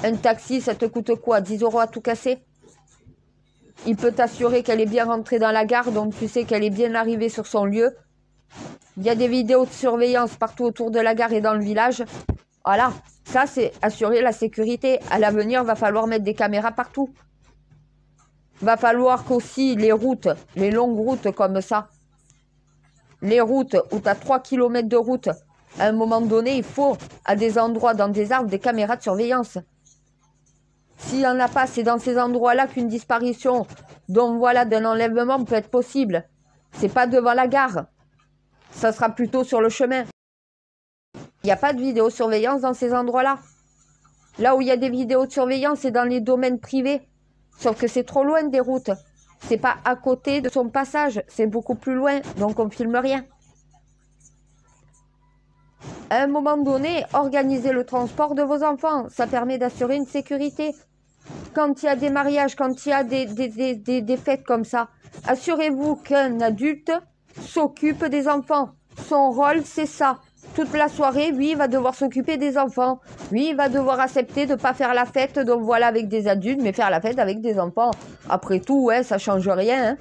Un taxi, ça te coûte quoi? 10 € à tout casser? Il peut t'assurer qu'elle est bien rentrée dans la gare, donc tu sais qu'elle est bien arrivée sur son lieu. Il y a des vidéos de surveillance partout autour de la gare et dans le village. Voilà, ça c'est assurer la sécurité. À l'avenir, va falloir mettre des caméras partout. Va falloir qu'aussi les routes, les longues routes comme ça, les routes où tu as 3 km de route, à un moment donné, il faut, à des endroits, dans des arbres, des caméras de surveillance. S'il n'y en a pas, c'est dans ces endroits-là qu'une disparition, donc voilà, d'un enlèvement peut être possible. C'est pas devant la gare. Ça sera plutôt sur le chemin. Il n'y a pas de vidéosurveillance dans ces endroits-là. Là où il y a des vidéos de surveillance, c'est dans les domaines privés. Sauf que c'est trop loin des routes. C'est pas à côté de son passage, c'est beaucoup plus loin, donc on filme rien. À un moment donné, organisez le transport de vos enfants. Ça permet d'assurer une sécurité. Quand il y a des mariages, quand il y a des fêtes comme ça, assurez-vous qu'un adulte s'occupe des enfants. Son rôle, c'est ça. Toute la soirée, lui, il va devoir s'occuper des enfants. Lui, il va devoir accepter de ne pas faire la fête, donc voilà, avec des adultes, mais faire la fête avec des enfants. Après tout, ouais, ça change rien. Hein.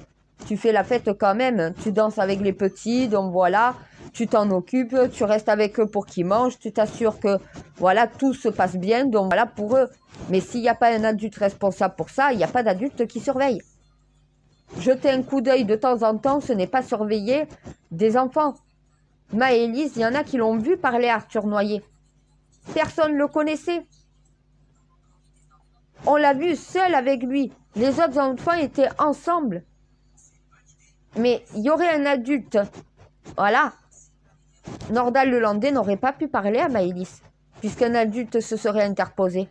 Tu fais la fête quand même. Tu danses avec les petits, donc voilà. Tu t'en occupes, tu restes avec eux pour qu'ils mangent. Tu t'assures que, voilà, tout se passe bien, donc voilà, pour eux. Mais s'il n'y a pas un adulte responsable pour ça, il n'y a pas d'adulte qui surveille. Jeter un coup d'œil de temps en temps, ce n'est pas surveiller des enfants. Maëlys, il y en a qui l'ont vu parler à Arthur Noyer. Personne ne le connaissait. On l'a vu seul avec lui. Les autres enfants étaient ensemble. Mais il y aurait un adulte. Voilà. Nordal Lelandais n'aurait pas pu parler à Maëlys, puisqu'un adulte se serait interposé.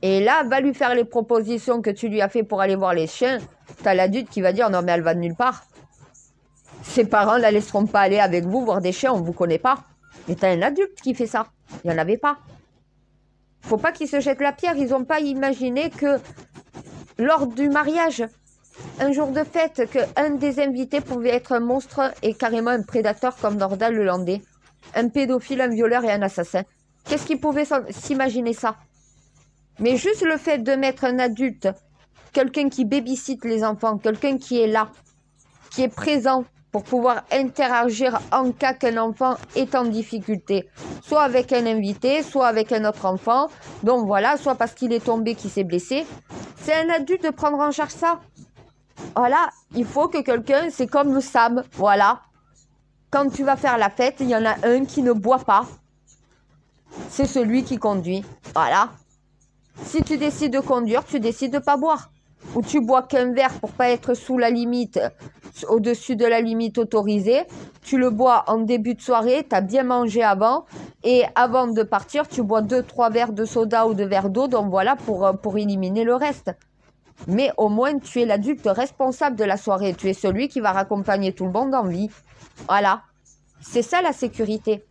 Et là, va lui faire les propositions que tu lui as fait pour aller voir les chiens. T'as l'adulte qui va dire non mais elle va de nulle part. Ses parents ne la laisseront pas aller avec vous voir des chiens, on ne vous connaît pas. Mais t'as un adulte qui fait ça. Il n'y en avait pas. Faut pas qu'ils se jettent la pierre. Ils n'ont pas imaginé que lors du mariage, un jour de fête, qu'un des invités pouvait être un monstre et carrément un prédateur comme Nordal Lelandais. Un pédophile, un violeur et un assassin. Qu'est-ce qu'ils pouvaient s'imaginer ça? Mais juste le fait de mettre un adulte, quelqu'un qui babysitte les enfants, quelqu'un qui est là, qui est présent pour pouvoir interagir en cas qu'un enfant est en difficulté, soit avec un invité, soit avec un autre enfant, donc voilà, soit parce qu'il est tombé, qu'il s'est blessé. C'est un adulte de prendre en charge ça. Voilà, il faut que quelqu'un, c'est comme Sam, voilà. Quand tu vas faire la fête, il y en a un qui ne boit pas. C'est celui qui conduit, voilà. Si tu décides de conduire, tu décides de ne pas boire. Ou tu bois qu'un verre pour pas être sous la limite, au-dessus de la limite autorisée. Tu le bois en début de soirée, tu as bien mangé avant. Et avant de partir, tu bois 2-3 verres de soda ou de verre d'eau. Donc voilà, pour éliminer le reste. Mais au moins, tu es l'adulte responsable de la soirée. Tu es celui qui va raccompagner tout le monde en vie. Voilà. C'est ça la sécurité.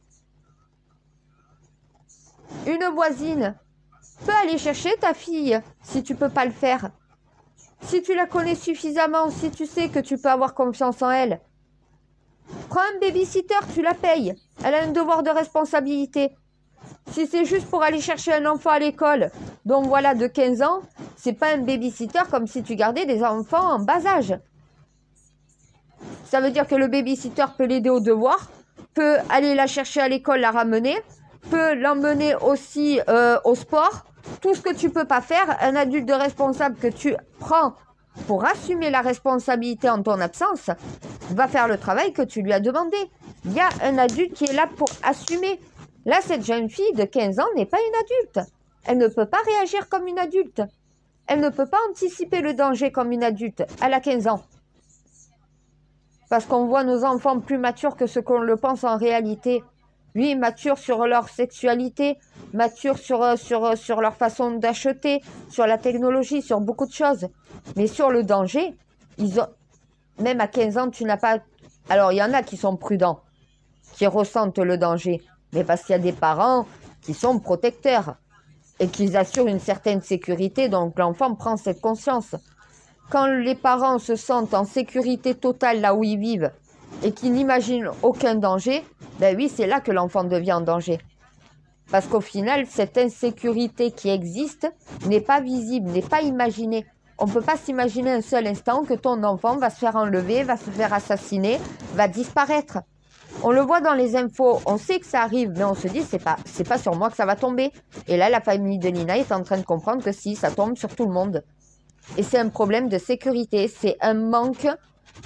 Une voisine peut aller chercher ta fille si tu peux pas le faire. Si tu la connais suffisamment, si tu sais que tu peux avoir confiance en elle, prends un babysitter, tu la payes. Elle a un devoir de responsabilité. Si c'est juste pour aller chercher un enfant à l'école, donc voilà, de 15 ans, c'est pas un babysitter comme si tu gardais des enfants en bas âge. Ça veut dire que le babysitter peut l'aider au devoir, peut aller la chercher à l'école, la ramener, peut l'emmener aussi au sport. Tout ce que tu peux pas faire, un adulte de responsable que tu prends pour assumer la responsabilité en ton absence, va faire le travail que tu lui as demandé. Il y a un adulte qui est là pour assumer. Là, cette jeune fille de 15 ans n'est pas une adulte. Elle ne peut pas réagir comme une adulte. Elle ne peut pas anticiper le danger comme une adulte. Elle a 15 ans. Parce qu'on voit nos enfants plus matures que ce qu'on le pense en réalité. Oui, matures sur leur sexualité, matures sur leur façon d'acheter, sur la technologie, sur beaucoup de choses. Mais sur le danger, même à 15 ans, tu n'as pas... Alors, il y en a qui sont prudents, qui ressentent le danger. Mais parce qu'il y a des parents qui sont protecteurs et qui assurent une certaine sécurité, donc l'enfant prend cette conscience. Quand les parents se sentent en sécurité totale là où ils vivent, et qui n'imaginent aucun danger, ben oui, c'est là que l'enfant devient en danger. Parce qu'au final, cette insécurité qui existe n'est pas visible, n'est pas imaginée. On ne peut pas s'imaginer un seul instant que ton enfant va se faire enlever, va se faire assassiner, va disparaître. On le voit dans les infos, on sait que ça arrive, mais on se dit, c'est pas sur moi que ça va tomber. Et là, la famille de Lina est en train de comprendre que si, ça tombe sur tout le monde. Et c'est un problème de sécurité, c'est un manque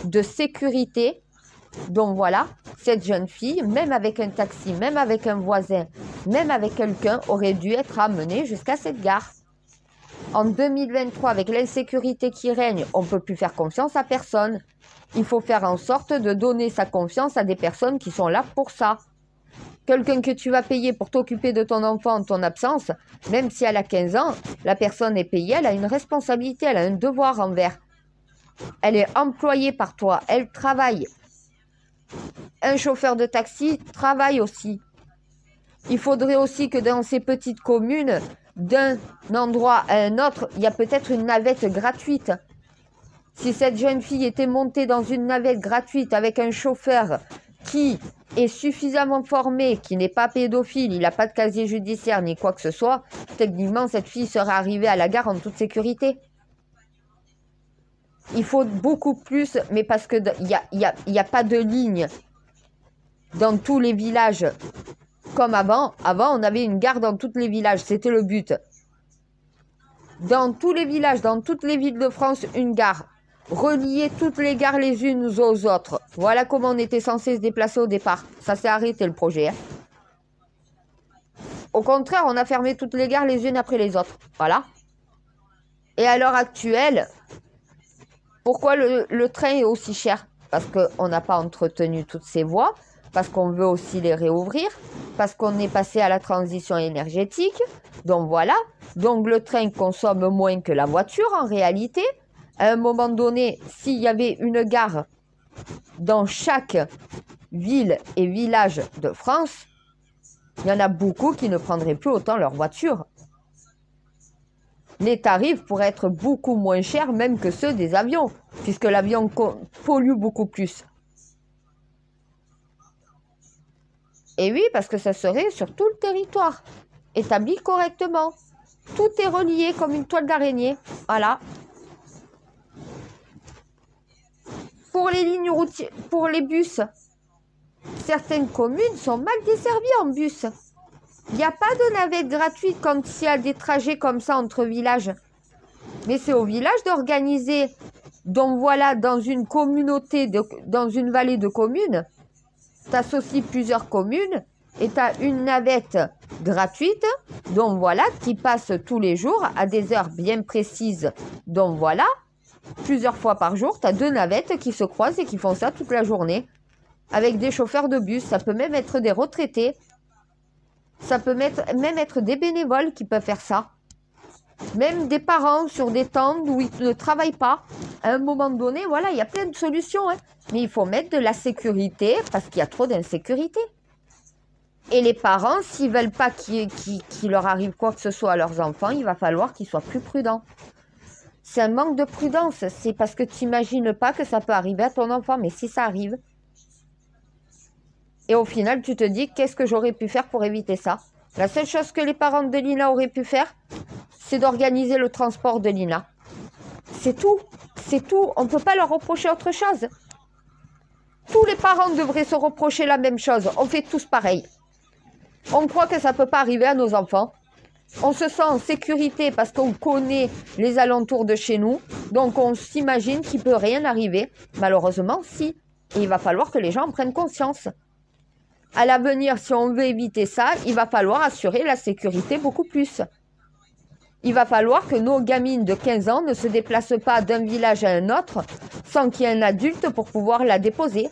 de sécurité. Donc voilà, cette jeune fille, même avec un taxi, même avec un voisin, même avec quelqu'un, aurait dû être amenée jusqu'à cette gare. En 2023, avec l'insécurité qui règne, on ne peut plus faire confiance à personne. Il faut faire en sorte de donner sa confiance à des personnes qui sont là pour ça. Quelqu'un que tu vas payer pour t'occuper de ton enfant en ton absence, même si elle a 15 ans, la personne est payée, elle a une responsabilité, elle a un devoir envers. Elle est employée par toi, elle travaille. Un chauffeur de taxi travaille aussi. Il faudrait aussi que dans ces petites communes, d'un endroit à un autre, il y a peut-être une navette gratuite. Si cette jeune fille était montée dans une navette gratuite avec un chauffeur qui est suffisamment formé, qui n'est pas pédophile, il n'a pas de casier judiciaire ni quoi que ce soit, techniquement, cette fille serait arrivée à la gare en toute sécurité. Il faut beaucoup plus, mais parce que il y a pas de ligne dans tous les villages comme avant. Avant, on avait une gare dans tous les villages, c'était le but. Dans tous les villages, dans toutes les villes de France, une gare. Relier toutes les gares les unes aux autres. Voilà comment on était censé se déplacer au départ. Ça s'est arrêté le projet. Hein. Au contraire, on a fermé toutes les gares les unes après les autres. Voilà. Et à l'heure actuelle, pourquoi le train est aussi cher? Parce qu'on n'a pas entretenu toutes ces voies, parce qu'on veut aussi les réouvrir, parce qu'on est passé à la transition énergétique. Donc voilà. Donc le train consomme moins que la voiture en réalité. À un moment donné, s'il y avait une gare dans chaque ville et village de France, il y en a beaucoup qui ne prendraient plus autant leur voiture. Les tarifs pourraient être beaucoup moins chers même que ceux des avions, puisque l'avion pollue beaucoup plus. Et oui, parce que ça serait sur tout le territoire, établi correctement. Tout est relié comme une toile d'araignée. Voilà. Pour les lignes routières, pour les bus, certaines communes sont mal desservies en bus. Il n'y a pas de navette gratuite quand il y a des trajets comme ça entre villages. Mais c'est au village d'organiser. Donc voilà, dans une communauté, dans une vallée de communes, tu associes plusieurs communes et tu as une navette gratuite, donc voilà, qui passe tous les jours à des heures bien précises. Donc voilà, plusieurs fois par jour, tu as 2 navettes qui se croisent et qui font ça toute la journée. Avec des chauffeurs de bus, ça peut même être des retraités. Ça peut même être des bénévoles qui peuvent faire ça. Même des parents sur des temps où ils ne travaillent pas. À un moment donné, voilà, il y a plein de solutions. Hein. Mais il faut mettre de la sécurité parce qu'il y a trop d'insécurité. Et les parents, s'ils ne veulent pas qu'il leur arrive quoi que ce soit à leurs enfants, il va falloir qu'ils soient plus prudents. C'est un manque de prudence. C'est parce que tu n'imagines pas que ça peut arriver à ton enfant. Mais si ça arrive, et au final, tu te dis, qu'est-ce que j'aurais pu faire pour éviter ça? La seule chose que les parents de Lina auraient pu faire, c'est d'organiser le transport de Lina. C'est tout. C'est tout. On ne peut pas leur reprocher autre chose. Tous les parents devraient se reprocher la même chose. On fait tous pareil. On croit que ça ne peut pas arriver à nos enfants. On se sent en sécurité parce qu'on connaît les alentours de chez nous. Donc on s'imagine qu'il ne peut rien arriver. Malheureusement, si. Et il va falloir que les gens en prennent conscience. À l'avenir, si on veut éviter ça, il va falloir assurer la sécurité beaucoup plus. Il va falloir que nos gamines de 15 ans ne se déplacent pas d'un village à un autre sans qu'il y ait un adulte pour pouvoir la déposer.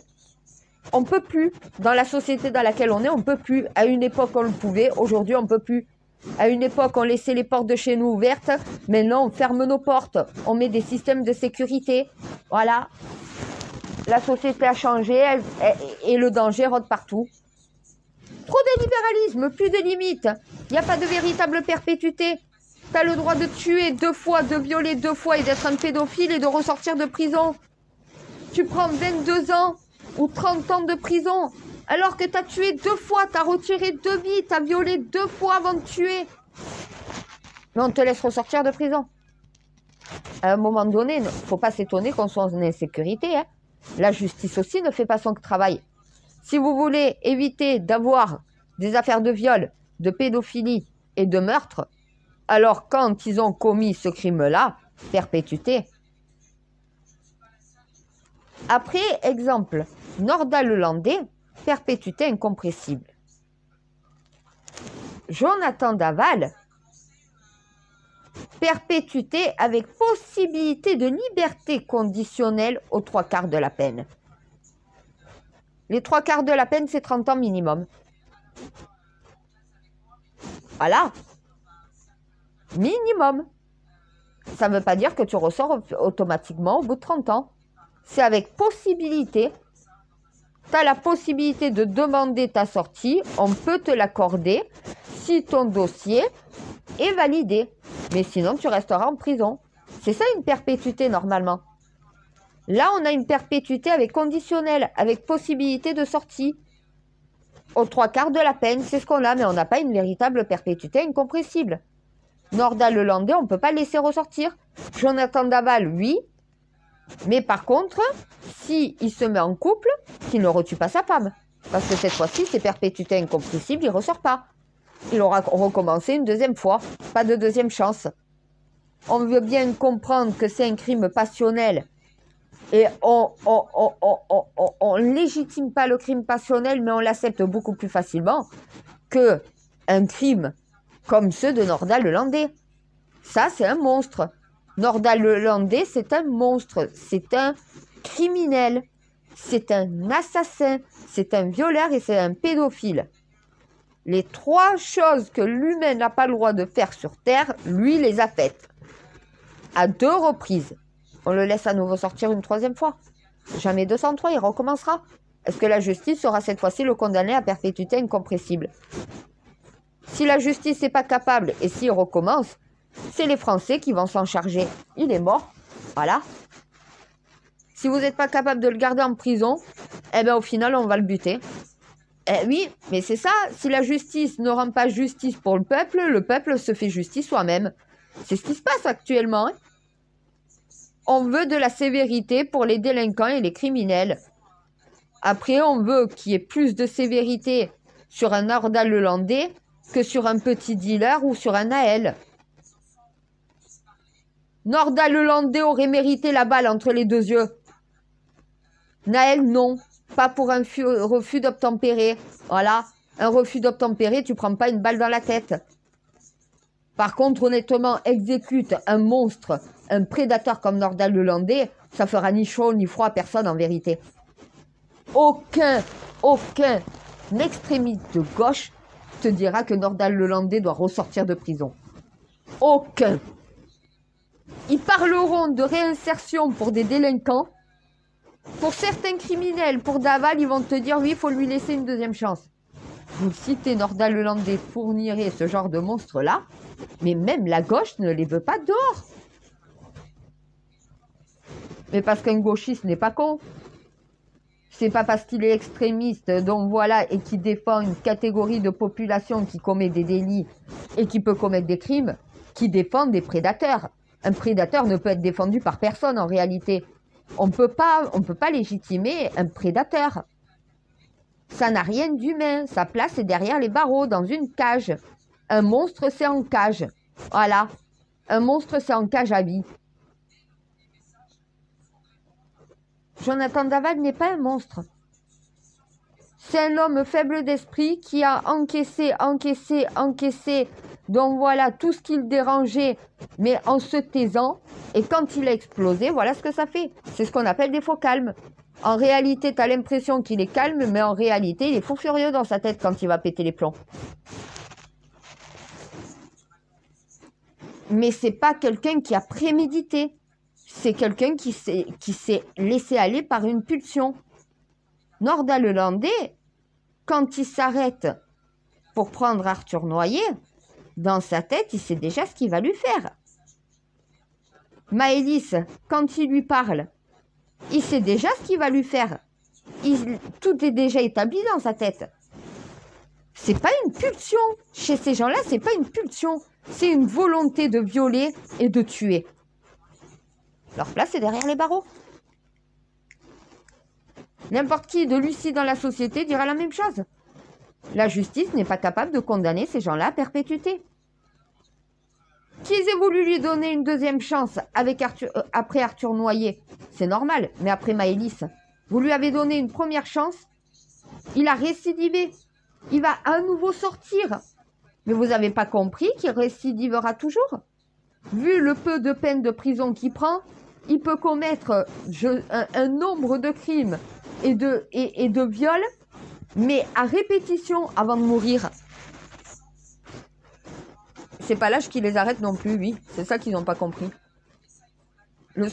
On ne peut plus. Dans la société dans laquelle on est, on ne peut plus. À une époque, on le pouvait. Aujourd'hui, on ne peut plus. À une époque, on laissait les portes de chez nous ouvertes. Maintenant, on ferme nos portes. On met des systèmes de sécurité. Voilà. La société a changé et le danger rôde partout. Trop de libéralisme, plus de limites. Il n'y a pas de véritable perpétuité. Tu as le droit de tuer 2 fois, de violer 2 fois et d'être un pédophile et de ressortir de prison. Tu prends 22 ans ou 30 ans de prison alors que tu as tué 2 fois, tu as retiré 2 vies, tu as violé 2 fois avant de tuer. Mais on te laisse ressortir de prison. À un moment donné, il ne faut pas s'étonner qu'on soit en insécurité. Hein. La justice aussi ne fait pas son travail. Si vous voulez éviter d'avoir des affaires de viol, de pédophilie et de meurtre, alors quand ils ont commis ce crime-là, perpétuité. Après, exemple, nordal-hollandais, perpétuité incompressible. Jonathan Daval, perpétuité avec possibilité de liberté conditionnelle aux 3/4 de la peine. Les 3/4 de la peine, c'est 30 ans minimum. Voilà. Minimum. Ça ne veut pas dire que tu ressors automatiquement au bout de 30 ans. C'est avec possibilité. Tu as la possibilité de demander ta sortie. On peut te l'accorder si ton dossier est validé. Mais sinon, tu resteras en prison. C'est ça une perpétuité normalement. Là, on a une perpétuité avec conditionnel, avec possibilité de sortie. Aux 3/4 de la peine, c'est ce qu'on a, mais on n'a pas une véritable perpétuité incompressible. Nordal-Lelandais, on ne peut pas le laisser ressortir. Jonathan Daval, oui. Mais par contre, s'il se met en couple, qu'il ne retue pas sa femme. Parce que cette fois-ci, c'est perpétuité incompressible, il ne ressort pas. Il aura recommencé une deuxième fois. Pas de deuxième chance. On veut bien comprendre que c'est un crime passionnel. Et on légitime pas le crime passionnel, mais on l'accepte beaucoup plus facilement qu'un crime comme ceux de Nordal-Lelandais. Ça, c'est un monstre. Nordal-Lelandais, c'est un monstre. C'est un criminel. C'est un assassin. C'est un violeur et c'est un pédophile. Les 3 choses que l'humain n'a pas le droit de faire sur Terre, lui les a faites. À 2 reprises. On le laisse à nouveau sortir une 3e fois. Jamais 203, il recommencera. Est-ce que la justice sera cette fois-ci le condamné à perpétuité incompressible? Si la justice n'est pas capable et s'il recommence, c'est les Français qui vont s'en charger. Il est mort. Voilà. Si vous n'êtes pas capable de le garder en prison, eh bien au final, on va le buter. Eh oui, mais c'est ça. Si la justice ne rend pas justice pour le peuple se fait justice soi-même. C'est ce qui se passe actuellement. Hein. On veut de la sévérité pour les délinquants et les criminels. Après, on veut qu'il y ait plus de sévérité sur un Nordal-Lelandais que sur un petit dealer ou sur un Naël. Nordal-Lelandais aurait mérité la balle entre les 2 yeux. Naël, non. Pas pour un refus d'obtempérer. Voilà. Un refus d'obtempérer, tu prends pas une balle dans la tête. Par contre, honnêtement, exécute un monstre, un prédateur comme Nordal-Lelandais, ça fera ni chaud ni froid à personne en vérité. Aucun extrémiste de gauche te dira que Nordal-Lelandais doit ressortir de prison. Aucun. Ils parleront de réinsertion pour des délinquants. Pour certains criminels, pour Daval, ils vont te dire oui, il faut lui laisser une 2e chance. Vous citez Nordal-Lelandais fournirait ce genre de monstres-là, mais même la gauche ne les veut pas dehors. Mais parce qu'un gauchiste n'est pas con. C'est pas parce qu'il est extrémiste, donc voilà, et qui défend une catégorie de population qui commet des délits et qui peut commettre des crimes, qui défend des prédateurs. Un prédateur ne peut être défendu par personne en réalité. On peut pas légitimer un prédateur. Ça n'a rien d'humain. Sa place est derrière les barreaux, dans une cage. Un monstre, c'est en cage. Voilà. Un monstre, c'est en cage à vie. Jonathan Daval n'est pas un monstre. C'est un homme faible d'esprit qui a encaissé. Donc voilà, tout ce qui le dérangeait, mais en se taisant. Et quand il a explosé, voilà ce que ça fait. C'est ce qu'on appelle des faux calmes. En réalité, tu as l'impression qu'il est calme, mais en réalité, il est fou furieux dans sa tête quand il va péter les plombs. Mais c'est pas quelqu'un qui a prémédité. C'est quelqu'un qui s'est laissé aller par une pulsion. Nordal-Lelandais, quand il s'arrête pour prendre Arthur Noyer, dans sa tête, il sait déjà ce qu'il va lui faire. Maëlys, quand il lui parle, il sait déjà ce qu'il va lui faire. Tout est déjà établi dans sa tête. C'est pas une pulsion. Chez ces gens-là, c'est pas une pulsion. C'est une volonté de violer et de tuer. Leur place est derrière les barreaux. N'importe qui de lucide dans la société dira la même chose. La justice n'est pas capable de condamner ces gens-là à perpétuité. Qu'ils aient voulu lui donner une 2e chance après Arthur Noyer, c'est normal, mais après Maëlys, vous lui avez donné une première chance, il a récidivé, il va à nouveau sortir. Mais vous n'avez pas compris qu'il récidivera toujours. vu le peu de peine de prison qu'il prend, il peut commettre un nombre de crimes et de viols, mais à répétition avant de mourir. C'est pas l'âge qui les arrête non plus, oui. C'est ça qu'ils n'ont pas compris. La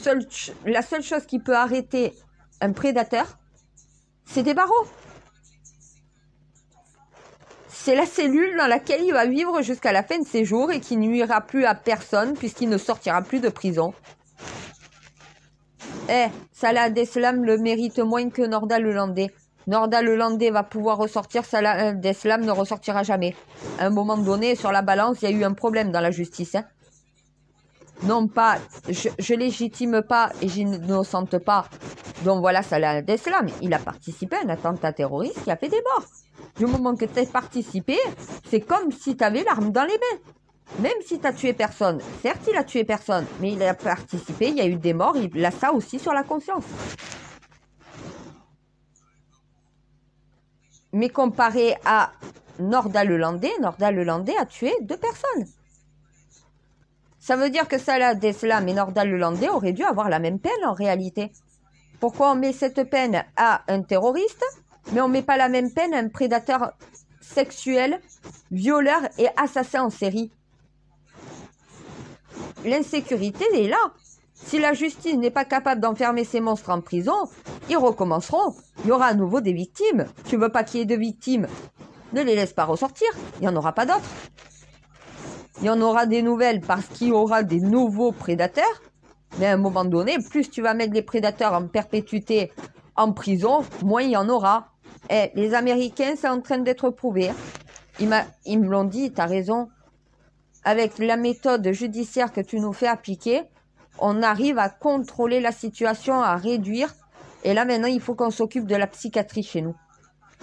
seule chose qui peut arrêter un prédateur, c'est des barreaux. C'est la cellule dans laquelle il va vivre jusqu'à la fin de ses jours et qui nuira plus à personne puisqu'il ne sortira plus de prison. Salah Abdeslam le mérite moins que Nordal Lelandais. Nordal Lelandais va pouvoir ressortir, Salah Abdeslam ne ressortira jamais. À un moment donné, sur la balance, il y a eu un problème dans la justice. Hein. Non pas, je légitime pas et j'innocente pas. Donc voilà, Salah Abdeslam, il a participé à un attentat terroriste qui a fait des morts. Du moment que tu as participé, c'est comme si tu avais l'arme dans les mains. Même si tu as tué personne, certes il a tué personne, mais il a participé, il y a eu des morts, il a ça aussi sur la conscience. Mais comparé à Nordal Lelandais a tué 2 personnes. Ça veut dire que Salah Abdeslam et Nordal Lelandais auraient dû avoir la même peine en réalité. Pourquoi on met cette peine à un terroriste, mais on ne met pas la même peine à un prédateur sexuel, violeur et assassin en série? L'insécurité est là. Si la justice n'est pas capable d'enfermer ces monstres en prison, ils recommenceront. Il y aura à nouveau des victimes. Tu veux pas qu'il y ait de victimes? Ne les laisse pas ressortir. Il n'y en aura pas d'autres. Il y en aura des nouvelles parce qu'il y aura des nouveaux prédateurs. Mais à un moment donné, plus tu vas mettre les prédateurs en perpétuité en prison, moins il y en aura. Les Américains, c'est en train d'être prouvé. Ils me l'ont dit, tu as raison. Avec la méthode judiciaire que tu nous fais appliquer, on arrive à contrôler la situation, à réduire. Et là, maintenant, il faut qu'on s'occupe de la psychiatrie chez nous.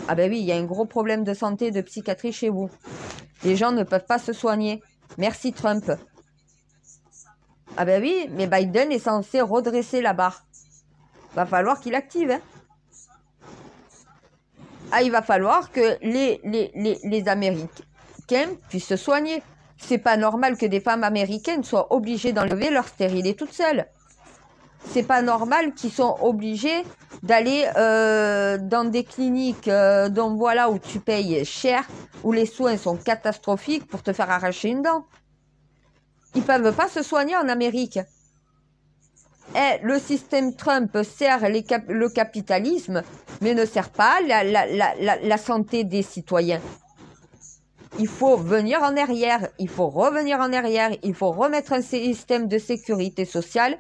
Ah ben oui, il y a un gros problème de santé, de psychiatrie chez vous. Les gens ne peuvent pas se soigner. Merci Trump. Ah ben oui, mais Biden est censé redresser la barre. Va falloir qu'il active. Hein. Ah, il va falloir que les Américains puissent se soigner. C'est pas normal que des femmes américaines soient obligées d'enlever leur stérilet toutes seules. C'est pas normal qu'ils sont obligés d'aller dans des cliniques donc voilà, où tu payes cher, où les soins sont catastrophiques pour te faire arracher une dent. Ils peuvent pas se soigner en Amérique. Le système Trump sert le capitalisme, mais ne sert pas la santé des citoyens. Il faut venir en arrière, il faut revenir en arrière, il faut remettre un système de sécurité sociale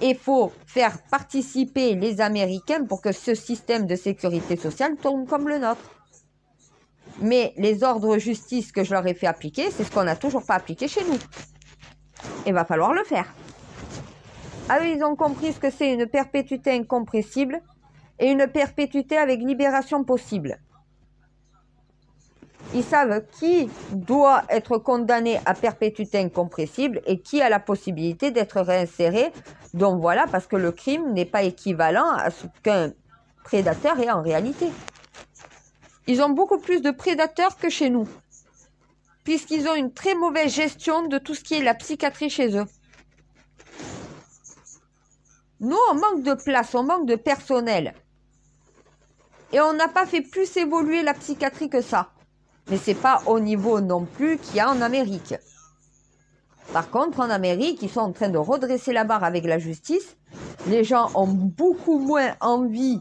et il faut faire participer les Américains pour que ce système de sécurité sociale tourne comme le nôtre. Mais les ordres de justice que je leur ai fait appliquer, c'est ce qu'on n'a toujours pas appliqué chez nous. Il va falloir le faire. Ah oui, ils ont compris ce que c'est une perpétuité incompressible et une perpétuité avec libération possible. Ils savent qui doit être condamné à perpétuité incompressible et qui a la possibilité d'être réinséré. Donc voilà, parce que le crime n'est pas équivalent à ce qu'un prédateur est en réalité. Ils ont beaucoup plus de prédateurs que chez nous, puisqu'ils ont une très mauvaise gestion de tout ce qui est la psychiatrie chez eux. Nous, on manque de place, on manque de personnel. Et on n'a pas fait plus évoluer la psychiatrie que ça. Mais c'est pas au niveau non plus qu'il y a en Amérique. Par contre, en Amérique, ils sont en train de redresser la barre avec la justice. Les gens ont beaucoup moins envie,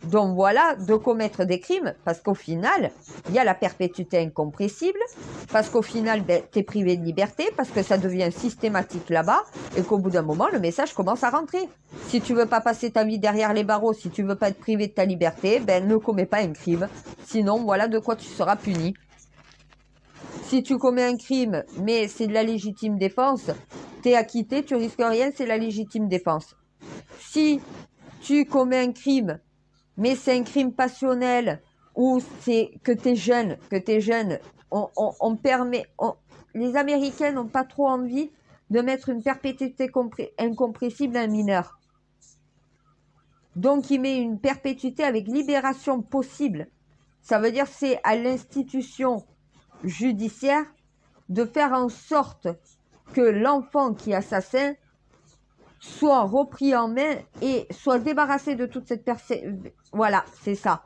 donc voilà, de commettre des crimes, parce qu'au final, il y a la perpétuité incompressible, parce qu'au final, tu es privé de liberté, parce que ça devient systématique là-bas, et qu'au bout d'un moment, le message commence à rentrer. Si tu veux pas passer ta vie derrière les barreaux, si tu veux pas être privé de ta liberté, ne commets pas un crime. Sinon, voilà de quoi tu seras puni. Si tu commets un crime, mais c'est de la légitime défense, t'es acquitté, tu risques rien, c'est la légitime défense. Si tu commets un crime, mais c'est un crime passionnel, ou c'est que t'es jeune, les Américains n'ont pas trop envie de mettre une perpétuité incompressible à un mineur. Donc il met une perpétuité avec libération possible. Ça veut dire que c'est à l'institution judiciaire de faire en sorte que l'enfant qui est assassin soit repris en main et soit débarrassé de toute cette Voilà, c'est ça.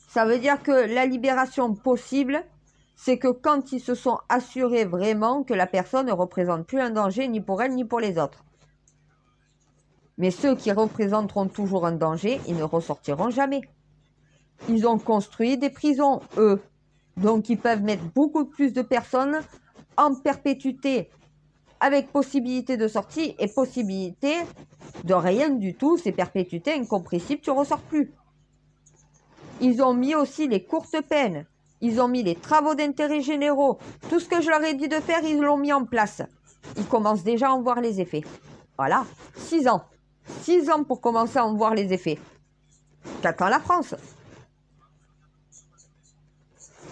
Ça veut dire que la libération possible, c'est que quand ils se sont assurés vraiment que la personne ne représente plus un danger ni pour elle ni pour les autres. Mais ceux qui représenteront toujours un danger, ils ne ressortiront jamais. Ils ont construit des prisons, eux. Donc ils peuvent mettre beaucoup plus de personnes en perpétuité avec possibilité de sortie et possibilité de rien du tout. C'est perpétuité incompressible, tu ne ressors plus. Ils ont mis aussi les courtes peines. Ils ont mis les travaux d'intérêt généraux. Tout ce que je leur ai dit de faire, ils l'ont mis en place. Ils commencent déjà à en voir les effets. Voilà, 6 ans. 6 ans pour commencer à en voir les effets. Qu'attend la France?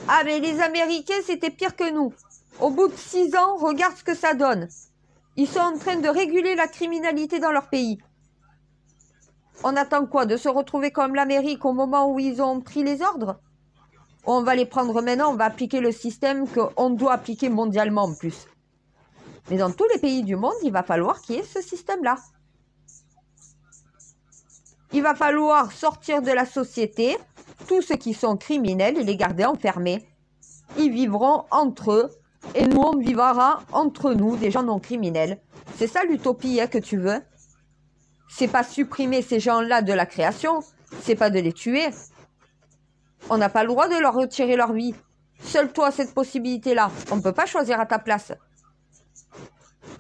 Ah, mais les Américains, c'était pire que nous. Au bout de 6 ans, regarde ce que ça donne. Ils sont en train de réguler la criminalité dans leur pays. On attend quoi? De se retrouver comme l'Amérique au moment où ils ont pris les ordres? On va les prendre maintenant, on va appliquer le système qu'on doit appliquer mondialement en plus. Mais dans tous les pays du monde, il va falloir qu'il y ait ce système-là. Il va falloir sortir de la société tous ceux qui sont criminels et les garder enfermés. Ils vivront entre eux et nous, on vivra entre nous, des gens non criminels. C'est ça l'utopie que tu veux? C'est pas supprimer ces gens-là de la création, c'est pas de les tuer. On n'a pas le droit de leur retirer leur vie. Seul toi, cette possibilité-là. On ne peut pas choisir à ta place.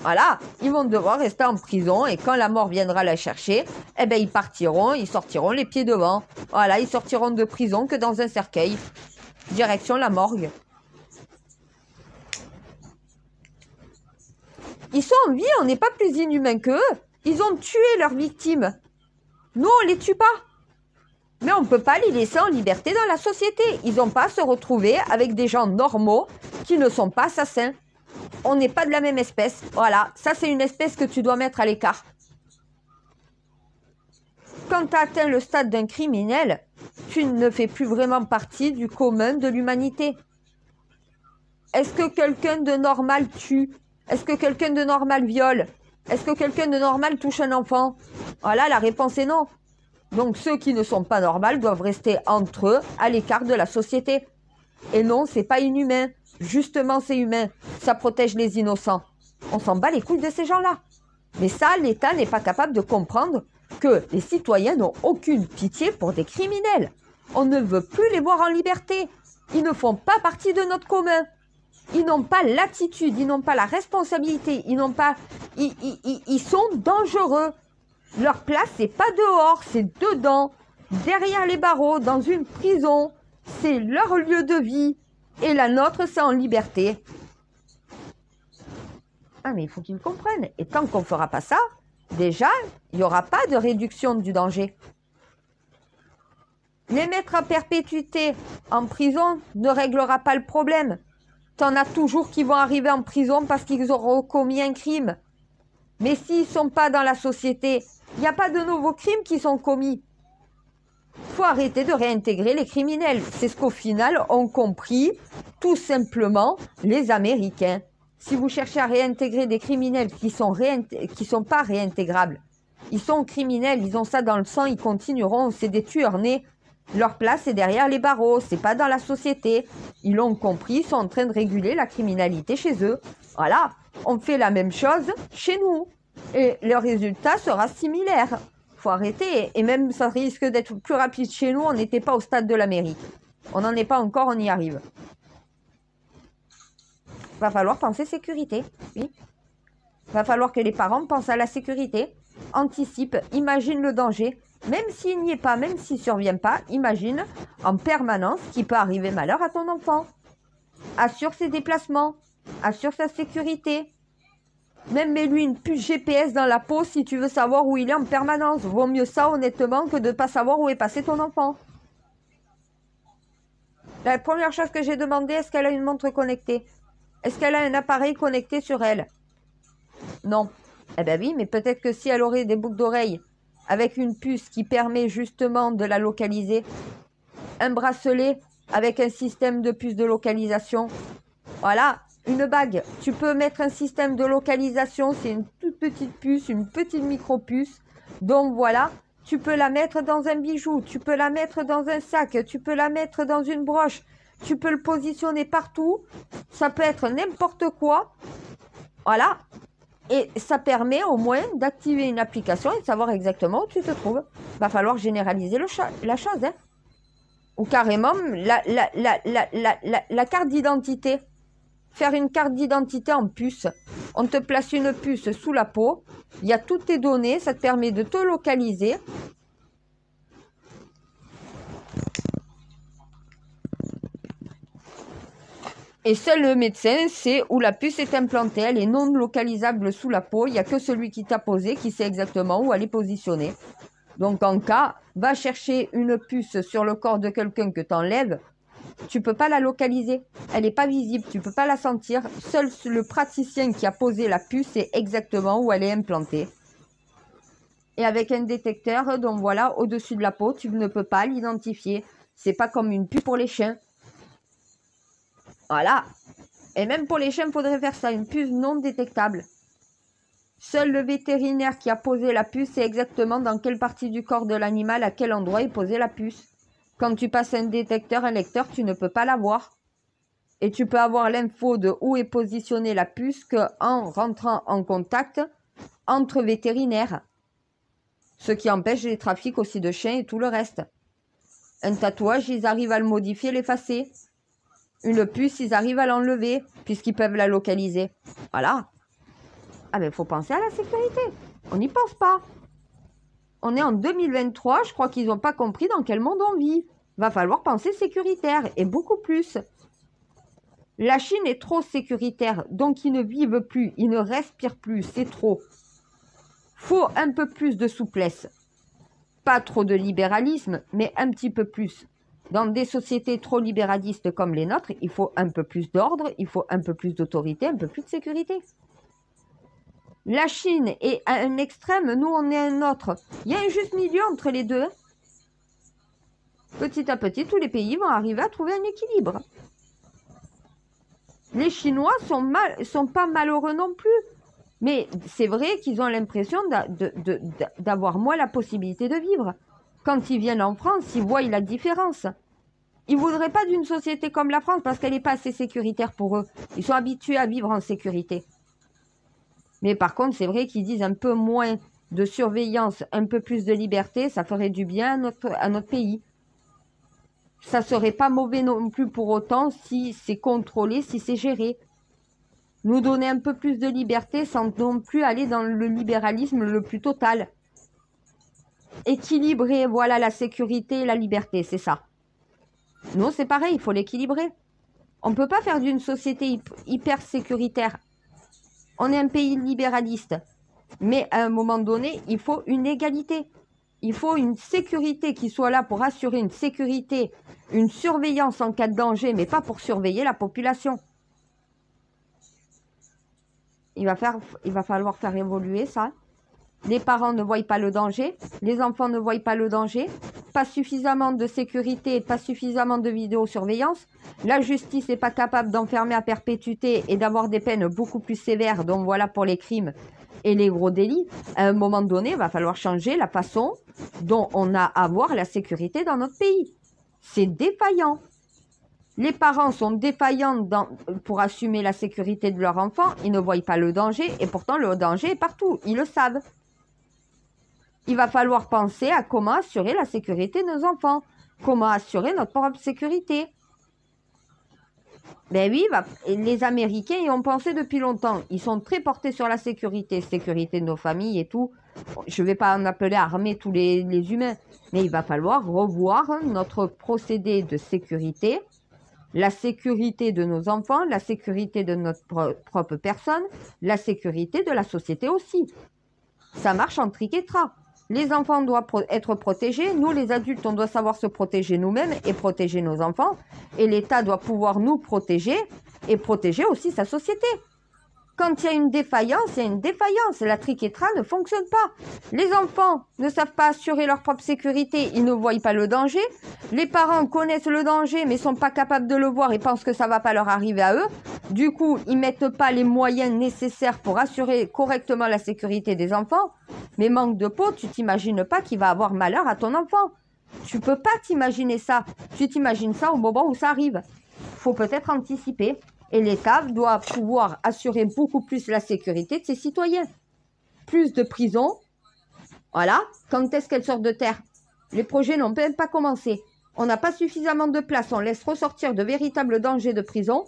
Voilà, ils vont devoir rester en prison et quand la mort viendra la chercher, eh ben ils partiront, ils sortiront les pieds devant. Voilà, ils sortiront de prison que dans un cercueil. Direction la morgue. Ils sont en vie, on n'est pas plus inhumains qu'eux. Ils ont tué leurs victimes. Nous, on les tue pas. Mais on ne peut pas les laisser en liberté dans la société. Ils n'ont pas à se retrouver avec des gens normaux qui ne sont pas assassins. On n'est pas de la même espèce. Voilà, ça c'est une espèce que tu dois mettre à l'écart. Quand tu as atteint le stade d'un criminel, tu ne fais plus vraiment partie du commun de l'humanité. Est-ce que quelqu'un de normal tue? Est-ce que quelqu'un de normal viole? Est-ce que quelqu'un de normal touche un enfant? Voilà, la réponse est non. Donc ceux qui ne sont pas normaux doivent rester entre eux, à l'écart de la société. Et non, c'est pas inhumain. Justement, c'est humain. Ça protège les innocents. On s'en bat les couilles de ces gens-là. Mais ça, l'État n'est pas capable de comprendre que les citoyens n'ont aucune pitié pour des criminels. On ne veut plus les voir en liberté. Ils ne font pas partie de notre commun. Ils n'ont pas l'attitude, ils n'ont pas la responsabilité, ils sont dangereux. Leur place, c'est pas dehors, c'est dedans, derrière les barreaux, dans une prison. C'est leur lieu de vie. Et la nôtre, c'est en liberté. Ah, mais il faut qu'ils comprennent. Et tant qu'on ne fera pas ça, déjà, il n'y aura pas de réduction du danger. Les mettre à perpétuité en prison ne réglera pas le problème. T'en as toujours qui vont arriver en prison parce qu'ils auront commis un crime. Mais s'ils ne sont pas dans la société, il n'y a pas de nouveaux crimes qui sont commis. Il faut arrêter de réintégrer les criminels. C'est ce qu'au final ont compris tout simplement les Américains. Si vous cherchez à réintégrer des criminels qui sont pas réintégrables, ils sont criminels, ils ont ça dans le sang, ils continueront, c'est des tueurs nés. Leur place est derrière les barreaux, c'est pas dans la société. Ils l'ont compris, ils sont en train de réguler la criminalité chez eux. Voilà, on fait la même chose chez nous. Et le résultat sera similaire. Faut arrêter. Et même ça risque d'être plus rapide chez nous, on n'était pas au stade de l'Amérique. On n'en est pas encore, on y arrive. Va falloir penser sécurité, oui. Va falloir que les parents pensent à la sécurité, anticipent, imaginent le danger. Même s'il n'y est pas, même s'il ne survient pas, imagine en permanence qu'il peut arriver malheur à ton enfant. Assure ses déplacements, assure sa sécurité. Même mets-lui une puce GPS dans la peau si tu veux savoir où il est en permanence. Vaut mieux ça honnêtement que de ne pas savoir où est passé ton enfant. La première chose que j'ai demandé, est-ce qu'elle a une montre connectée? Est-ce qu'elle a un appareil connecté sur elle? Non. Eh bien oui, mais peut-être que si elle aurait des boucles d'oreilles avec une puce qui permet justement de la localiser, un bracelet avec un système de puce de localisation, voilà, Une bague, tu peux mettre un système de localisation, c'est une toute petite puce, une petite micro-puce. Donc voilà, tu peux la mettre dans un bijou, tu peux la mettre dans un sac, tu peux la mettre dans une broche, tu peux le positionner partout. Ça peut être n'importe quoi. Voilà. Et ça permet au moins d'activer une application et de savoir exactement où tu te trouves. Va falloir généraliser la chose. Hein. Ou carrément la carte d'identité. Faire une carte d'identité en puce. On te place une puce sous la peau. Il y a toutes tes données. Ça te permet de te localiser. Et seul le médecin sait où la puce est implantée. Elle est non localisable sous la peau. Il n'y a que celui qui t'a posé qui sait exactement où elle est positionnée. Donc en cas, va chercher une puce sur le corps de quelqu'un que tu enlèves. Tu peux pas la localiser. Elle n'est pas visible. Tu peux pas la sentir. Seul le praticien qui a posé la puce sait exactement où elle est implantée. Et avec un détecteur, donc voilà, au-dessus de la peau, tu ne peux pas l'identifier. C'est pas comme une puce pour les chiens. Voilà. Et même pour les chiens, il faudrait faire ça, une puce non détectable. Seul le vétérinaire qui a posé la puce sait exactement dans quelle partie du corps de l'animal, à quel endroit est posé la puce. Quand tu passes un détecteur, un lecteur, tu ne peux pas l'avoir. Et tu peux avoir l'info de où est positionnée la puce qu'en rentrant en contact entre vétérinaires. Ce qui empêche les trafics aussi de chiens et tout le reste. Un tatouage, ils arrivent à le modifier, l'effacer. Une puce, ils arrivent à l'enlever, puisqu'ils peuvent la localiser. Voilà. Ah ben, il faut penser à la sécurité. On n'y pense pas. On est en 2023, je crois qu'ils n'ont pas compris dans quel monde on vit. Va falloir penser sécuritaire, et beaucoup plus. La Chine est trop sécuritaire, donc ils ne vivent plus, ils ne respirent plus, c'est trop. Faut un peu plus de souplesse. Pas trop de libéralisme, mais un petit peu plus. Dans des sociétés trop libéralistes comme les nôtres, il faut un peu plus d'ordre, il faut un peu plus d'autorité, un peu plus de sécurité. La Chine est à un extrême, nous on est à un autre. Il y a un juste milieu entre les deux. Petit à petit, tous les pays vont arriver à trouver un équilibre. Les Chinois sont pas malheureux non plus. Mais c'est vrai qu'ils ont l'impression d'avoir moins la possibilité de vivre. Quand ils viennent en France, ils voient la différence. Ils ne voudraient pas d'une société comme la France parce qu'elle n'est pas assez sécuritaire pour eux. Ils sont habitués à vivre en sécurité. Mais par contre, c'est vrai qu'ils disent un peu moins de surveillance, un peu plus de liberté, ça ferait du bien à notre pays. Ça ne serait pas mauvais non plus pour autant si c'est contrôlé, si c'est géré. Nous donner un peu plus de liberté sans non plus aller dans le libéralisme le plus total. Équilibrer, voilà, la sécurité et la liberté, c'est ça. Nous, c'est pareil, il faut l'équilibrer. On ne peut pas faire d'une société hyper sécuritaire. On est un pays libéraliste. Mais à un moment donné, il faut une égalité. Il faut une sécurité qui soit là pour assurer une sécurité, une surveillance en cas de danger, mais pas pour surveiller la population. Il va falloir faire évoluer ça. Les parents ne voient pas le danger, les enfants ne voient pas le danger, pas suffisamment de sécurité, pas suffisamment de vidéosurveillance. La justice n'est pas capable d'enfermer à perpétuité et d'avoir des peines beaucoup plus sévères, donc voilà pour les crimes et les gros délits. À un moment donné, il va falloir changer la façon dont on a à voir la sécurité dans notre pays. C'est défaillant. Les parents sont défaillants pour assumer la sécurité de leur enfant. Ils ne voient pas le danger et pourtant le danger est partout. Ils le savent. Il va falloir penser à comment assurer la sécurité de nos enfants. Comment assurer notre propre sécurité. Ben oui, les Américains y ont pensé depuis longtemps. Ils sont très portés sur la sécurité de nos familles et tout. Je ne vais pas en appeler à armer tous les humains. Mais il va falloir revoir notre procédé de sécurité. La sécurité de nos enfants, la sécurité de notre propre personne, la sécurité de la société aussi. Ça marche en triquetra. Les enfants doivent être protégés. Nous, les adultes, on doit savoir se protéger nous-mêmes et protéger nos enfants. Et l'État doit pouvoir nous protéger et protéger aussi sa société. Quand il y a une défaillance, il y a une défaillance. La triquetra ne fonctionne pas. Les enfants ne savent pas assurer leur propre sécurité. Ils ne voient pas le danger. Les parents connaissent le danger mais ne sont pas capables de le voir et pensent que ça ne va pas leur arriver à eux. Du coup, ils ne mettent pas les moyens nécessaires pour assurer correctement la sécurité des enfants. Mais manque de peau, tu t'imagines pas qu'il va avoir malheur à ton enfant. Tu peux pas t'imaginer ça. Tu t'imagines ça au moment où ça arrive. Faut peut-être anticiper. Et l'État doit pouvoir assurer beaucoup plus la sécurité de ses citoyens. Plus de prisons. Voilà. Quand est-ce qu'elles sortent de terre? Les projets n'ont même pas commencé. On n'a pas suffisamment de place. On laisse ressortir de véritables dangers de prison.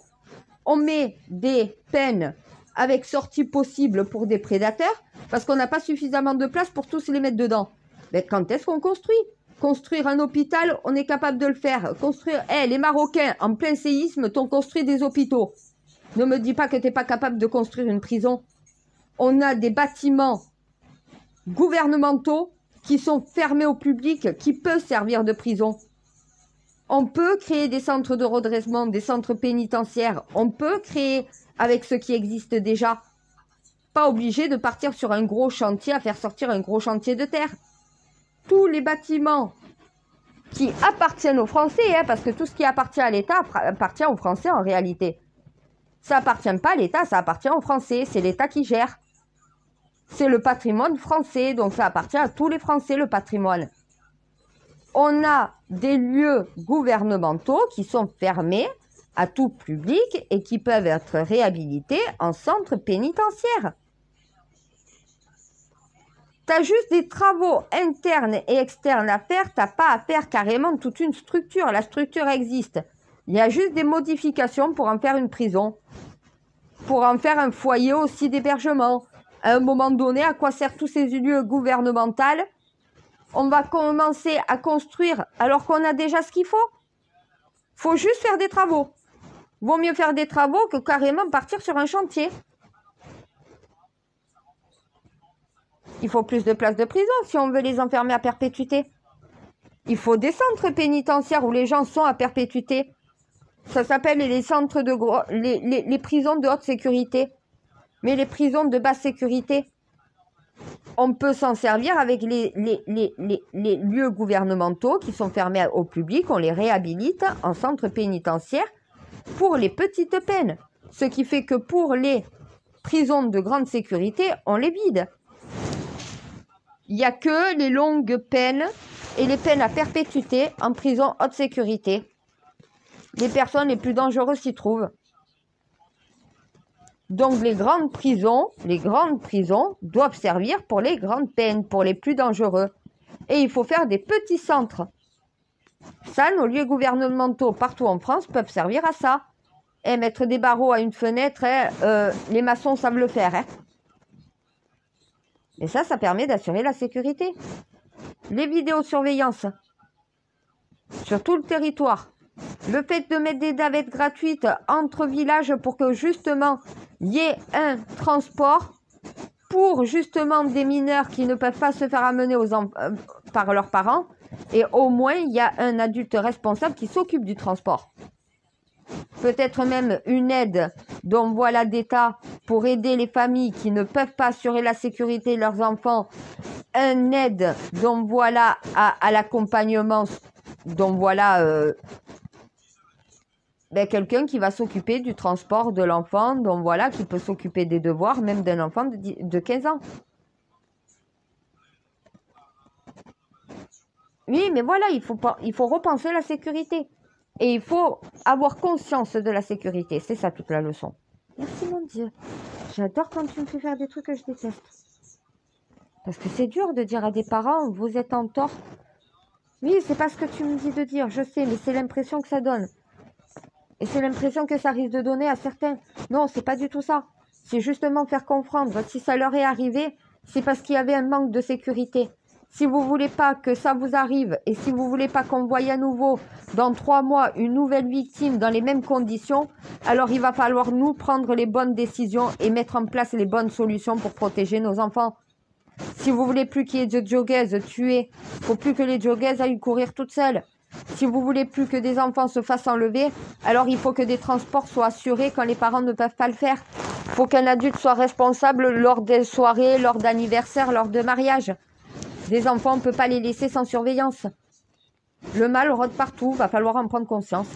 On met des peines avec sortie possible pour des prédateurs parce qu'on n'a pas suffisamment de place pour tous les mettre dedans. Mais quand est-ce qu'on construit? Construire un hôpital, on est capable de le faire. Construire, les Marocains, en plein séisme, t'ont construit des hôpitaux. Ne me dis pas que tu n'es pas capable de construire une prison. On a des bâtiments gouvernementaux qui sont fermés au public, qui peuvent servir de prison. On peut créer des centres de redressement, des centres pénitentiaires. On peut créer avec ce qui existe déjà. Pas obligé de partir sur un gros chantier, à faire sortir un gros chantier de terre. Tous les bâtiments qui appartiennent aux Français, parce que tout ce qui appartient à l'État appartient aux Français en réalité. Ça appartient pas à l'État, ça appartient aux Français. C'est l'État qui gère. C'est le patrimoine français, donc ça appartient à tous les Français, le patrimoine. On a des lieux gouvernementaux qui sont fermés à tout public et qui peuvent être réhabilités en centre pénitentiaire. Tu as juste des travaux internes et externes à faire, tu n'as pas à faire carrément toute une structure. La structure existe. Il y a juste des modifications pour en faire une prison, pour en faire un foyer aussi d'hébergement. À un moment donné, à quoi servent tous ces lieux gouvernementaux? On va commencer à construire alors qu'on a déjà ce qu'il faut. Faut juste faire des travaux. Vaut mieux faire des travaux que carrément partir sur un chantier. Il faut plus de places de prison si on veut les enfermer à perpétuité. Il faut des centres pénitentiaires où les gens sont à perpétuité. Ça s'appelle les centres de les prisons de haute sécurité. Mais les prisons de basse sécurité, on peut s'en servir avec les lieux gouvernementaux qui sont fermés au public. On les réhabilite en centre pénitentiaire pour les petites peines. Ce qui fait que pour les prisons de grande sécurité, on les vide. Il n'y a que les longues peines et les peines à perpétuité en prison haute sécurité. Les personnes les plus dangereuses s'y trouvent. Donc les grandes prisons doivent servir pour les grandes peines, pour les plus dangereux. Et il faut faire des petits centres. Ça, nos lieux gouvernementaux partout en France peuvent servir à ça. Et mettre des barreaux à une fenêtre, les maçons savent le faire. Et ça permet d'assurer la sécurité. Les vidéosurveillances sur tout le territoire. Le fait de mettre des navettes gratuites entre villages pour que justement il y ait un transport pour justement des mineurs qui ne peuvent pas se faire amener par leurs parents. Et au moins, il y a un adulte responsable qui s'occupe du transport. Peut-être même une aide dont voilà d'État pour aider les familles qui ne peuvent pas assurer la sécurité de leurs enfants. Une aide dont voilà à l'accompagnement, dont voilà quelqu'un qui va s'occuper du transport de l'enfant, dont voilà qui peut s'occuper des devoirs même d'un enfant de 15 ans. Oui, mais voilà, il faut repenser la sécurité. Et il faut avoir conscience de la sécurité. C'est ça toute la leçon. Merci mon Dieu. J'adore quand tu me fais faire des trucs que je déteste. Parce que c'est dur de dire à des parents, vous êtes en tort. Oui, c'est pas ce que tu me dis de dire, je sais, mais c'est l'impression que ça donne. Et c'est l'impression que ça risque de donner à certains. Non, c'est pas du tout ça. C'est justement faire comprendre. Si ça leur est arrivé, c'est parce qu'il y avait un manque de sécurité. Si vous voulez pas que ça vous arrive et si vous voulez pas qu'on voie à nouveau dans 3 mois une nouvelle victime dans les mêmes conditions, alors il va falloir nous prendre les bonnes décisions et mettre en place les bonnes solutions pour protéger nos enfants. Si vous voulez plus qu'il y ait de joggeuses tuées, faut plus que les joggeuses aillent courir toutes seules. Si vous voulez plus que des enfants se fassent enlever, alors il faut que des transports soient assurés quand les parents ne peuvent pas le faire. Il faut qu'un adulte soit responsable lors des soirées, lors d'anniversaires, lors de mariage. Des enfants, on ne peut pas les laisser sans surveillance. Le mal rôde partout, va falloir en prendre conscience.